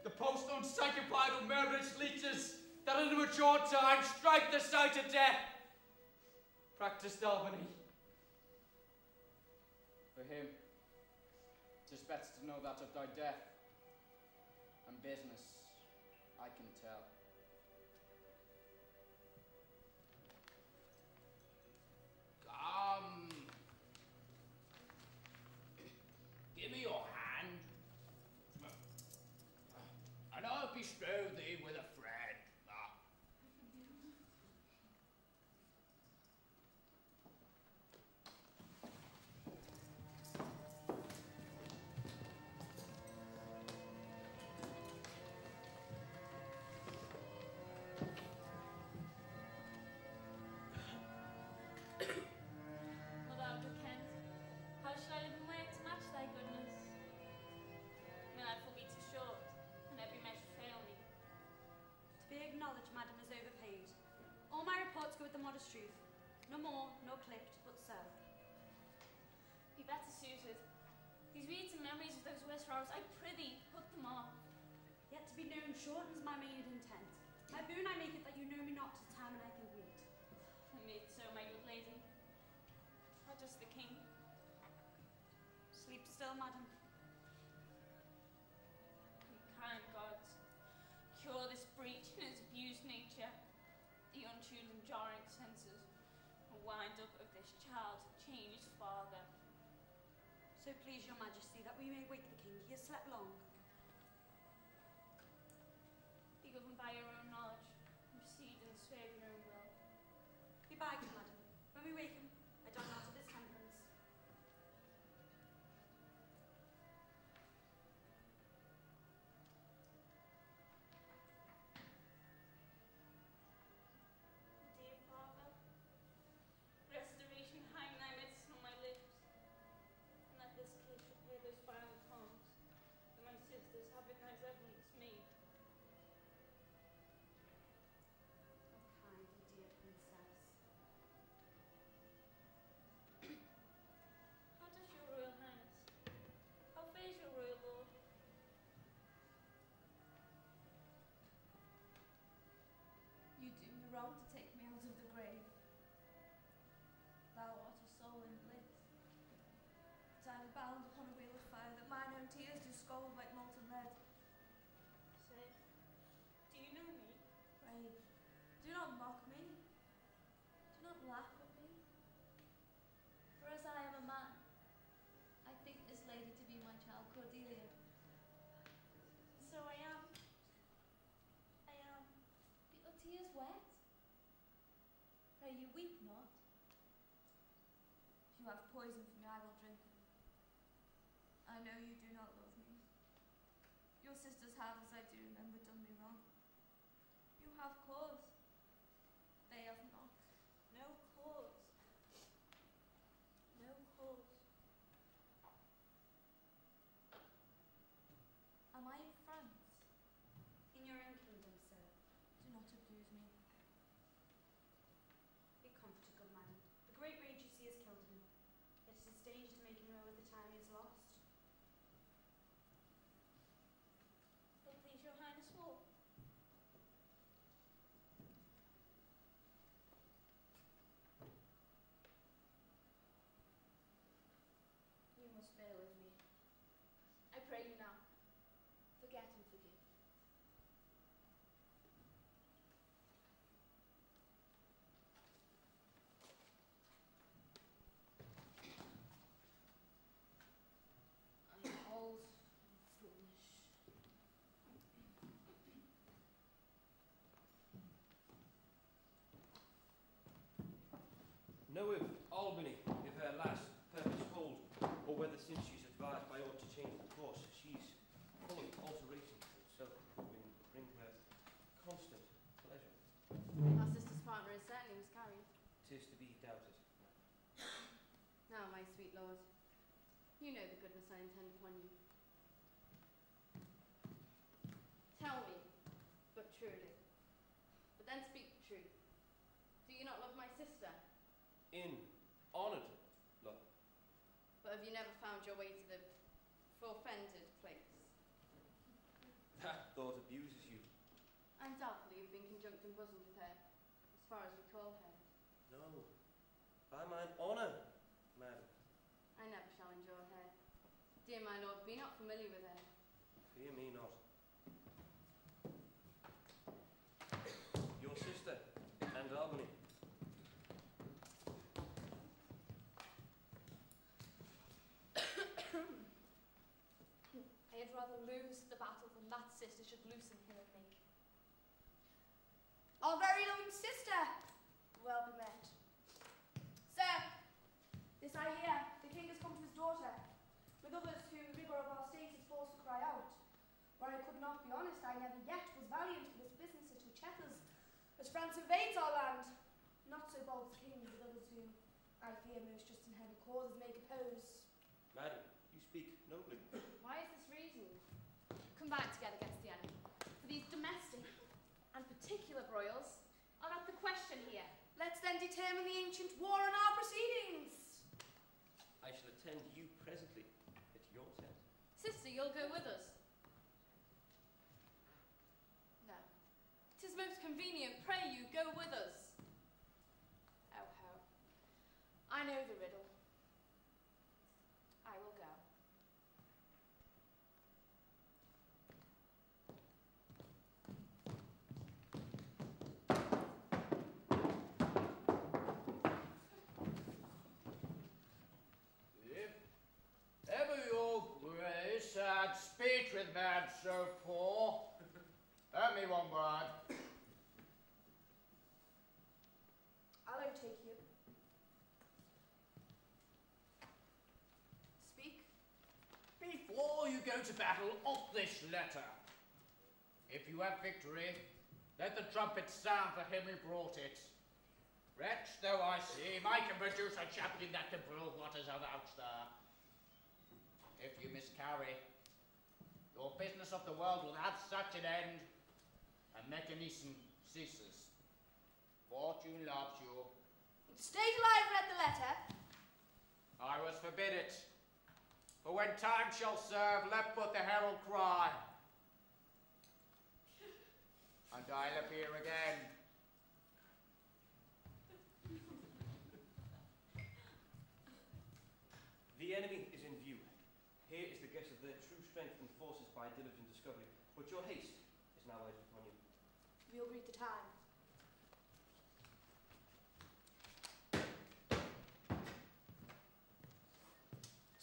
The post-known psychopathal murderous leeches that in a mature time strike the sight of death. Practised Albany. For him, 'tis better to know that of thy death, and business I can tell. Come. Give me your hand, and I'll bestow thee with a friend. Without the Kent, how shall I live and work to match thy goodness? My life will be too short, and every measure fail me. To be acknowledged, madam, is overpaid. All my reports go with the modest truth. No more, no clipped, but so. Be better suited. These weeds and memories of those worst hours, I prithee, put them off. Yet to be known shortens my main intent. My boon I make it that you know me not till time and I can meet. I made so, my good lady. How does the king? Sleep still, madam. Ye kind gods, cure this breach in his abused nature, the untuned and jarring senses, and wind up of this child's changed father. So please your majesty that we may wake the king. He has slept long. Be governed by your own knowledge, and proceed and serve your own will. Be by him, madam. When we wake him, I doubt not of his temperance. Dear father, restoration hang thy medicine on my lips, and let this case repair those violent harms that my sisters have in thy reverence made. Oh, kindly, dear princess. How does your royal highness? How fares your royal lord? You do me wrong to take me out of the grave. Thou art a soul in bliss. But I am bound upon a wheel of fire that mine own tears do scald like molten lead. Say, do you know me? Pray, do not mock me. Do not laugh at me. For as I am a man, I think this lady to be my child Cordelia. So I am. I am. Be your tears wet? Pray you weep not. If you have poison for me, I will drink it. I know you do not love me. Your sisters have, as I do remember, done me wrong. You have cause. They have not. No cause. No cause. Am I in France? In your own kingdom, sir. Do not abuse me. Be comforted, good madam. The great rage you see has killed him. Yet it is dangerous to make him know of the time he has lost. So please your highness will. You must bear with me. I pray you now. Forget and forgive. 'tis to be doubted. Now, my sweet lord, you know the goodness I intend upon you. Tell me, but truly, but then speak the truth. Do you not love my sister? In honoured love. But have you never found your way to the forfended place? That thought abuses you. Undoubtedly you've been conjunct and bosom with her, as far as we call her. No, by mine honour, madam. I never shall endure her. Dear my lord, be not familiar with her. Fear me not. Your sister and Albany. I had rather lose the battle than that sister should loosen him and me. Our very loving sister! Well be met. Sir, this I hear, the king has come to his daughter, with others whom the rigour of our state is forced to cry out. Where I could not be honest, I never yet was valiant for this business at Uchetas, as France invades our land. Not so bold the king, with others whom I fear most just in heavy causes make oppose. Madam, you speak nobly. Why is this reason? Come back together against the enemy. For these domestic and particular broils are not the question here. Let's then determine the ancient war in our proceedings. I shall attend you presently at your tent. Sister, you'll go with us. No. 'Tis most convenient, pray you, go with us. Oh ho. I know the riddle. I will go. If ever your grace had speech with man so poor, let me one word. I'll overtake you. Speak. Before you go to battle, of this letter. If you have victory, let the trumpet sound for him who brought it. Wretch though I seem, I can produce a chaplain that can prove what is avouched there. If you miscarry, your business of the world will have such an end, and mechanism ceases. Fortune loves you. Stay till I have read the letter. I was forbid it. For when time shall serve, let but the herald cry. And I'll appear again. The enemy is in view. Here is the guess of their true strength and forces by diligent discovery. But your haste is now urged upon you. We'll greet the time.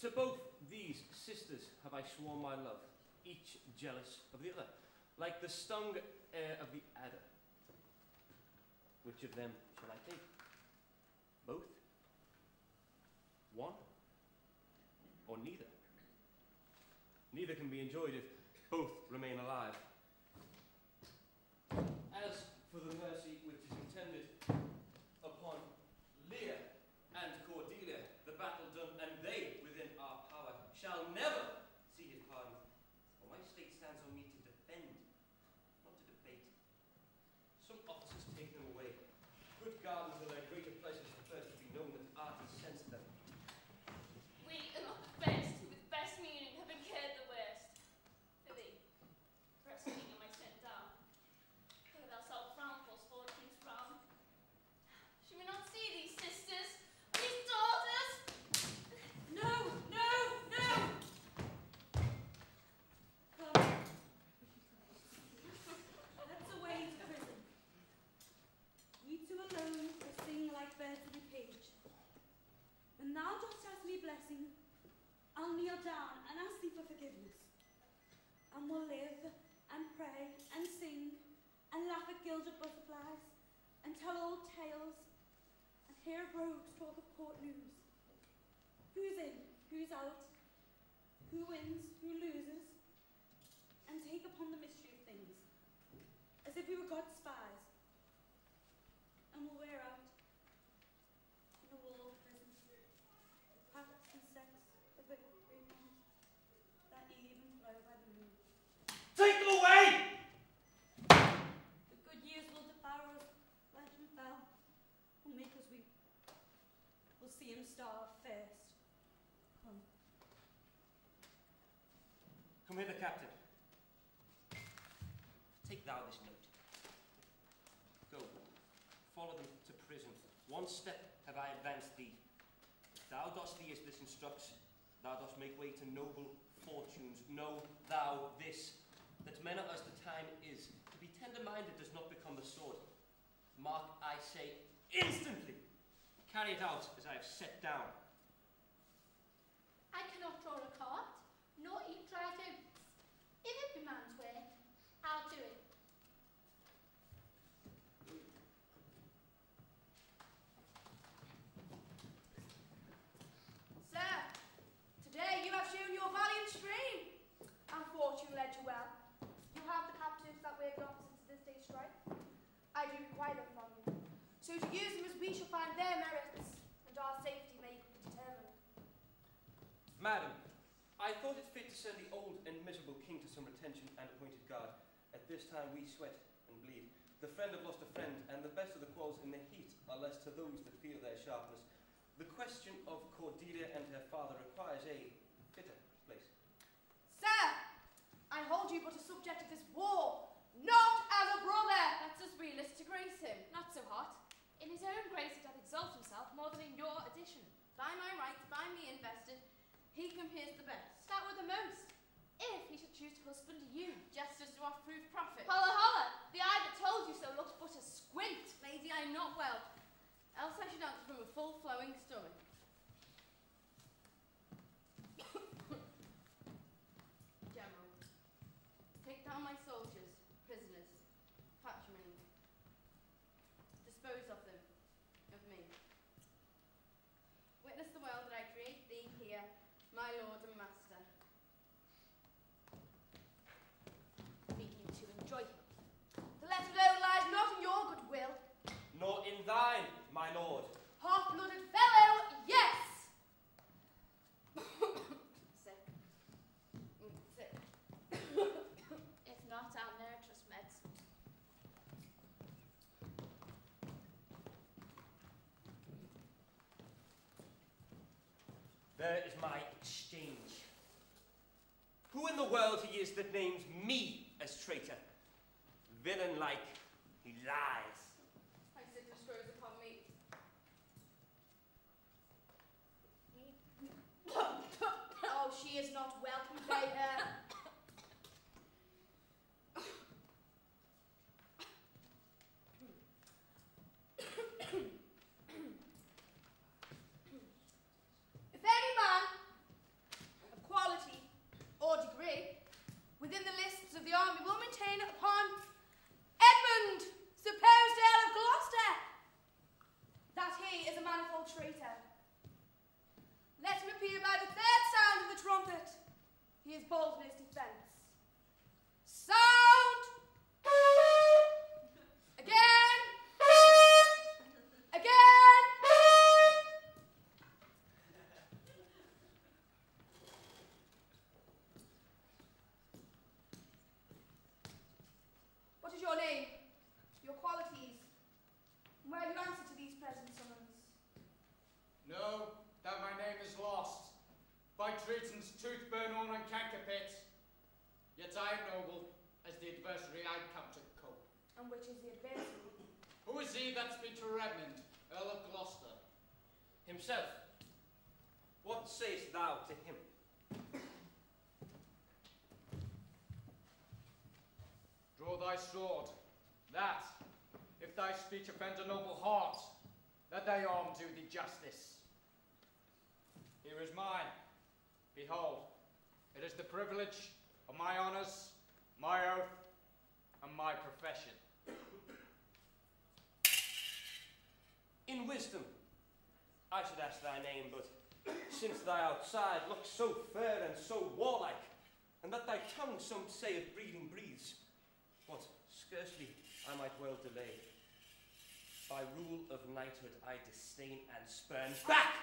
To both these sisters have I sworn my love, each jealous of the other, like the stung air of the adder. Which of them shall I take? Both? One? Or neither? Neither can be enjoyed if both remain alive. As for the mercy which is intended upon Lear and Cordelia, the battle done, and they within our power, shall never see his pardon. For my state stands on me to defend, not to debate. Some officers take them away. Good guard until their greater pleasures are first to be known that art has sensed them. We are not the best, who with best meaning have incurred the worst. For thee, breastfeeding am I sent down. Where thou shalt frown for fortune's frown. Should we not see these sisters, these daughters? No, no, no! Come. Let's away to prison. We two alone will sing like birds in a cage. When thou dost ask me blessing, I'll kneel down and ask thee for forgiveness. And we'll live and pray and sing and laugh at gilded butterflies and tell old tales and hear rogues talk of court news. Who's in, who's out, who wins, who loses, and take upon the mystery of things, as if we were God's spies. And we'll wear out will see him starve first. Come. Come hither, Captain. Take thou this note. Go, follow them to prison. One step have I advanced thee. If thou dost thee as this instructs, thou dost make way to noble fortunes. Know thou this, that men are as the time is. To be tender-minded does not become the sword. Mark, I say, instantly! Carry it out as I have set down. I cannot draw a cart, nor eat dried oats. If it be man's way, I'll do it. Sir, today you have shown your valiant strain, and fortune led you well. You have the captives that waved off since this day's strike. I do require them from you, so to use them as we shall find their merits, and our safety may be determined. Madam, I thought it fit to send the old and miserable king to some retention and appointed guard. At this time we sweat and bleed. The friend have lost a friend, and the best of the quarrels in the heat are less to those that feel their sharpness. The question of Cordelia and her father requires a fitter place. Sir, I hold you but a subject of this war, not as a brother. That's as real as to grace him. Not so hot. In his own grace he doth exalt himself more than in your addition. By my rights, by me invested, he compares the best. That were the most. If he should choose to husband you, just as to off-prove profit. Holla, holla! The eye that told you so looked but a squint. Lady, I am not well. Else I should answer from a full flowing stomach. General, take down my soldiers, prisoners, patrimony. Dispose of them, of me. Witness the world that I create thee here, my lord and master. Mean you to enjoy him. The letter alone lies not in your goodwill, Nor in thine, my lord. half-blooded fellow, yes! Sick. Sick. If not, I'll ne'er trust meds. There is my exchange. Who in the world he is that names me as traitor? Villain-like, he lies. I sit disclose upon me. Oh, she is not welcome, convey her. If any man of quality or degree within the lists of the army will maintain upon Edmund, supposed Earl of Gloucester, that he is a manifold traitor, let him appear by the third sound of the trumpet. He is bold in his defence. Sound! Again! Again! What is your name? Your qualities? And where you answer to these present summons? Know that my name is lost by treason's tooth, burn on and canker pit. Yet I am noble as the adversary I come to cope. And which is the adversary? Who is he that speaks to Redmond, Earl of Gloucester? Himself. What sayest thou to him? Draw thy sword, that, if thy speech offend a noble heart, that thy arm do thee justice. Here is mine. Behold, it is the privilege of my honours, my oath, and my profession. In wisdom, I should ask thy name, but since thy outside looks so fair and so warlike, and that thy tongue some say of breeding breathes, what scarcely I might well delay. By rule of knighthood I disdain and spurn back!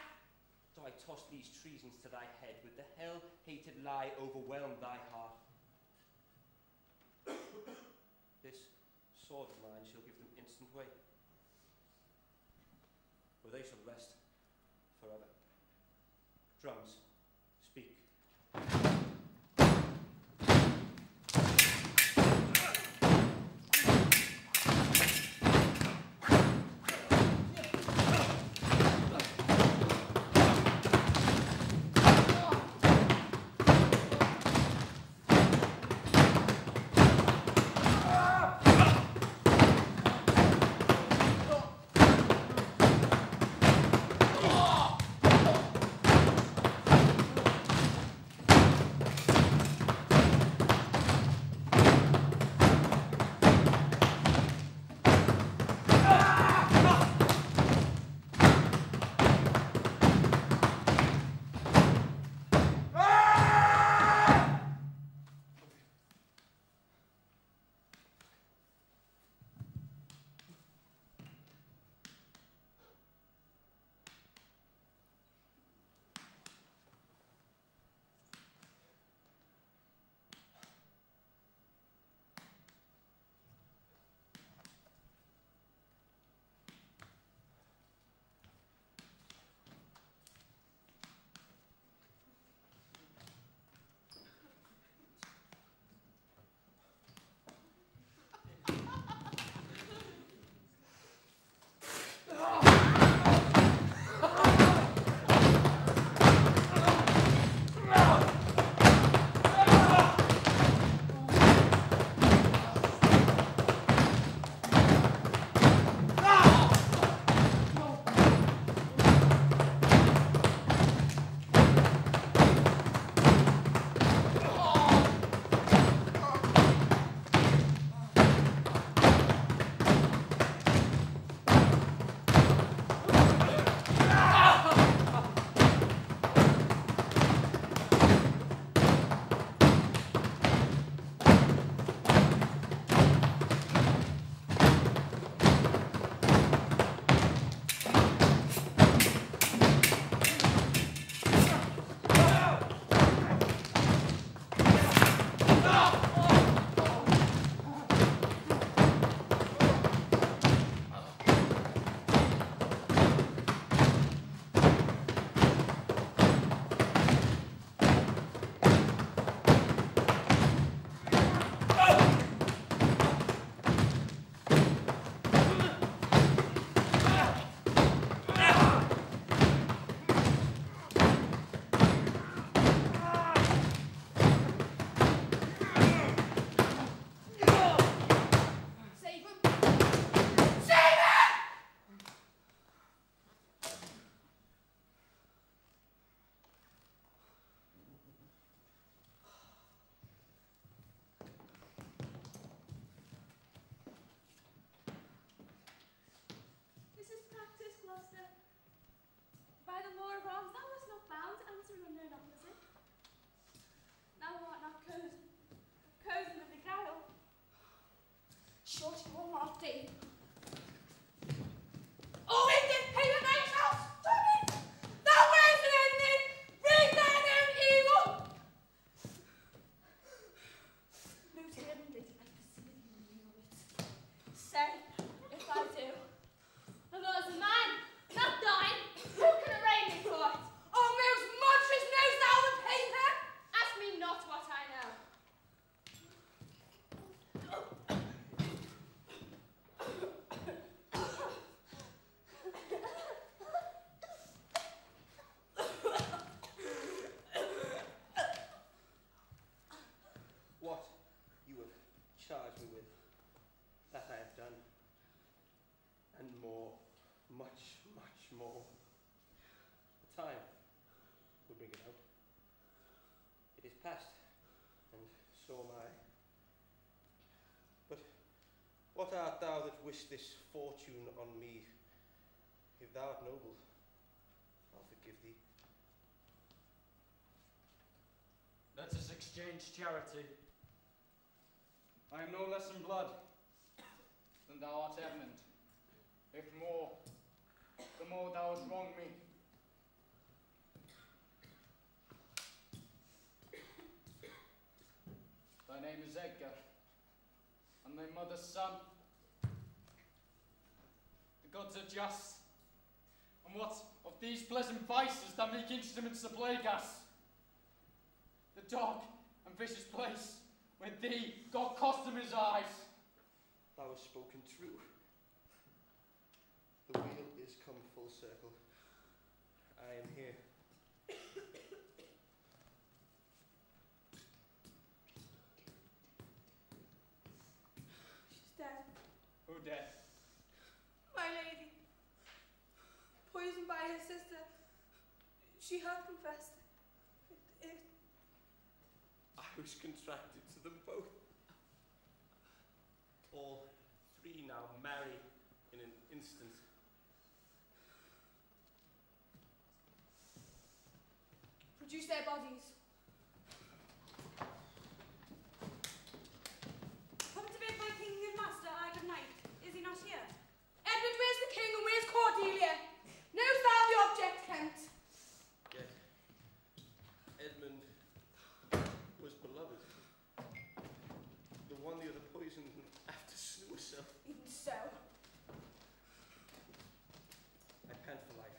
Do I toss these treasons to thy head, with the hell-hated lie overwhelm thy heart? This sword of mine shall give them instant way, or they shall rest Drums, speak. Shorty will not do. Oh, it did pay the night house! Stop it! Thou wears an enemy! Bring thine own evil! Lose him, lady, I perceive you know it. Say, if I do. The Lord's a man, not thine. Who can arraign me for it? Oh, most monstrous knows thou the paper! Ask me not what I know. What you have charged me with, that I have done, and more, much, much more. The time will bring it out. It is past, and so am I. But what art thou that wish this fortune on me? If thou art noble, I'll forgive thee. Let us exchange charity. I am no less in blood than thou art eminent. If more, the more thou hast wronged me. Thy name is Edgar, and thy mother's son. The gods are just. And what of these pleasant vices that make instruments to plague us? The dark and vicious place when thee got customers' eyes. Thou hast spoken true. The wheel is come full circle. I am here. She's dead. Who dead? My lady. Poisoned by her sister. She hath confessed. I was contracted to them both. All three now marry in an instant. Produce their bodies. Come to bid my king and master I good night. Is he not here? Edmund, where's the king and where's Cordelia? Knowest thou the object, Kent? Yet Edmund was beloved. The one the other poisoned and after slew herself. Even so. I pant for life.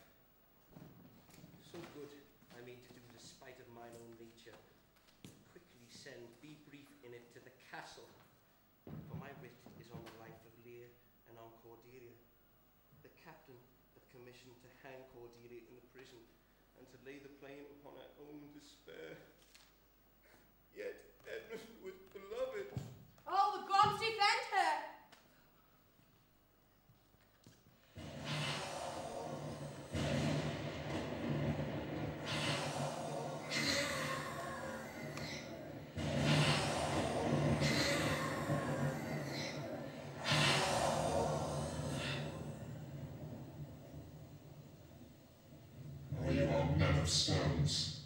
Some good I mean to do despite of mine own nature. Quickly send, be brief in it, to the castle. For my writ is on the life of Lear and on Cordelia. The captain hath commissioned to hang Cordelia in the prison and to lay the blame upon her own despair. Yet Edmund was beloved. Oh, the gods defend her! Oh, you are men of stones.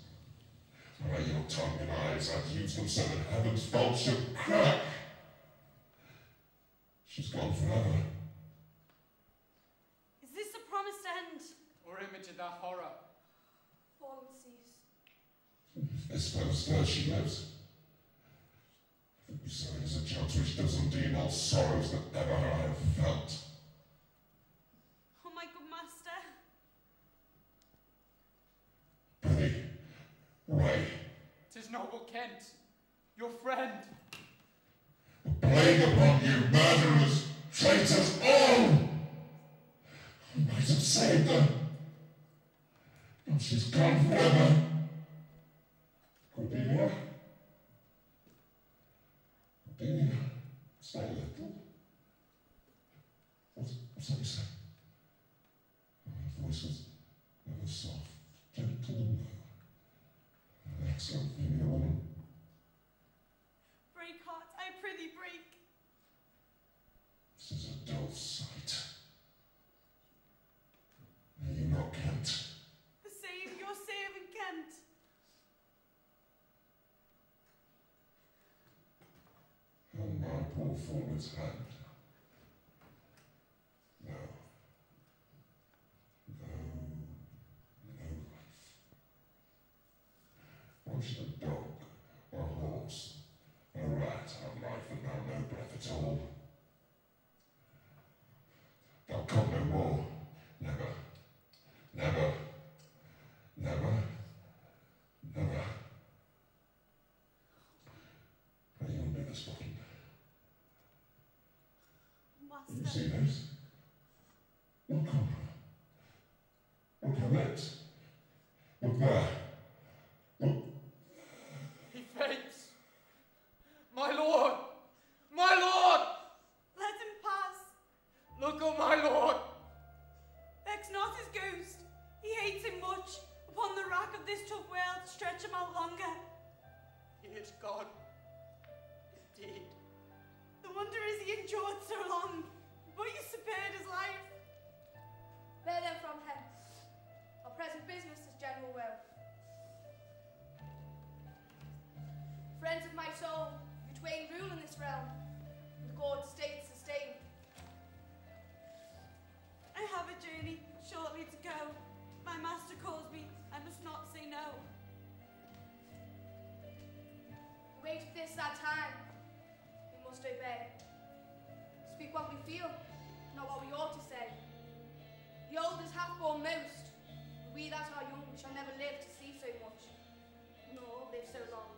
May your tongue and eyes I'd use them so that heaven's bolt should crack. She's gone forever. Is this a promised end? Or image of that horror? Fallen cease. This fellow stirs she lives. If it be so, it is a chance which does undo all sorrows that ever I have felt. Oh, my good master. Penny, Ray, 'Tis noble Kent, your friend. a plague upon you, murderers, traitors all! I might have saved her. But she's gone forever. Cordelia? Cordelia, stay a little. What's that you say? Her voice was ever soft, gentle and low. An excellent female woman. Break heart, I prithee break. This is a dull sight. Are you not Kent? The same, your servant Kent. And my poor forward's hand. No. No life. Why should a dog, a horse, a rat have life and now no breath at all? They'll come no more. Never. Never. Never. Never. Are you under the stocking? You Master. see this? Look on her. Look her lips. Look there. Look. He faints. My lord! My lord! Let him pass. Look on my lord! Vex not his ghost. He hates him much. Upon the rack of this tough world, stretch him out longer. He is God. Indeed. The wonder is he endured so long, but you spared his life. Bear them from hence. Our present business is general will. Friends of my soul, you twain rule in this realm, and the God state sustain. I have a journey shortly to go. My master calls me. I must not say no. Wait for this our time. We must obey. Speak what we feel, not what we ought to say. The oldest hath borne most. We that are young shall never live to see so much, nor live so long.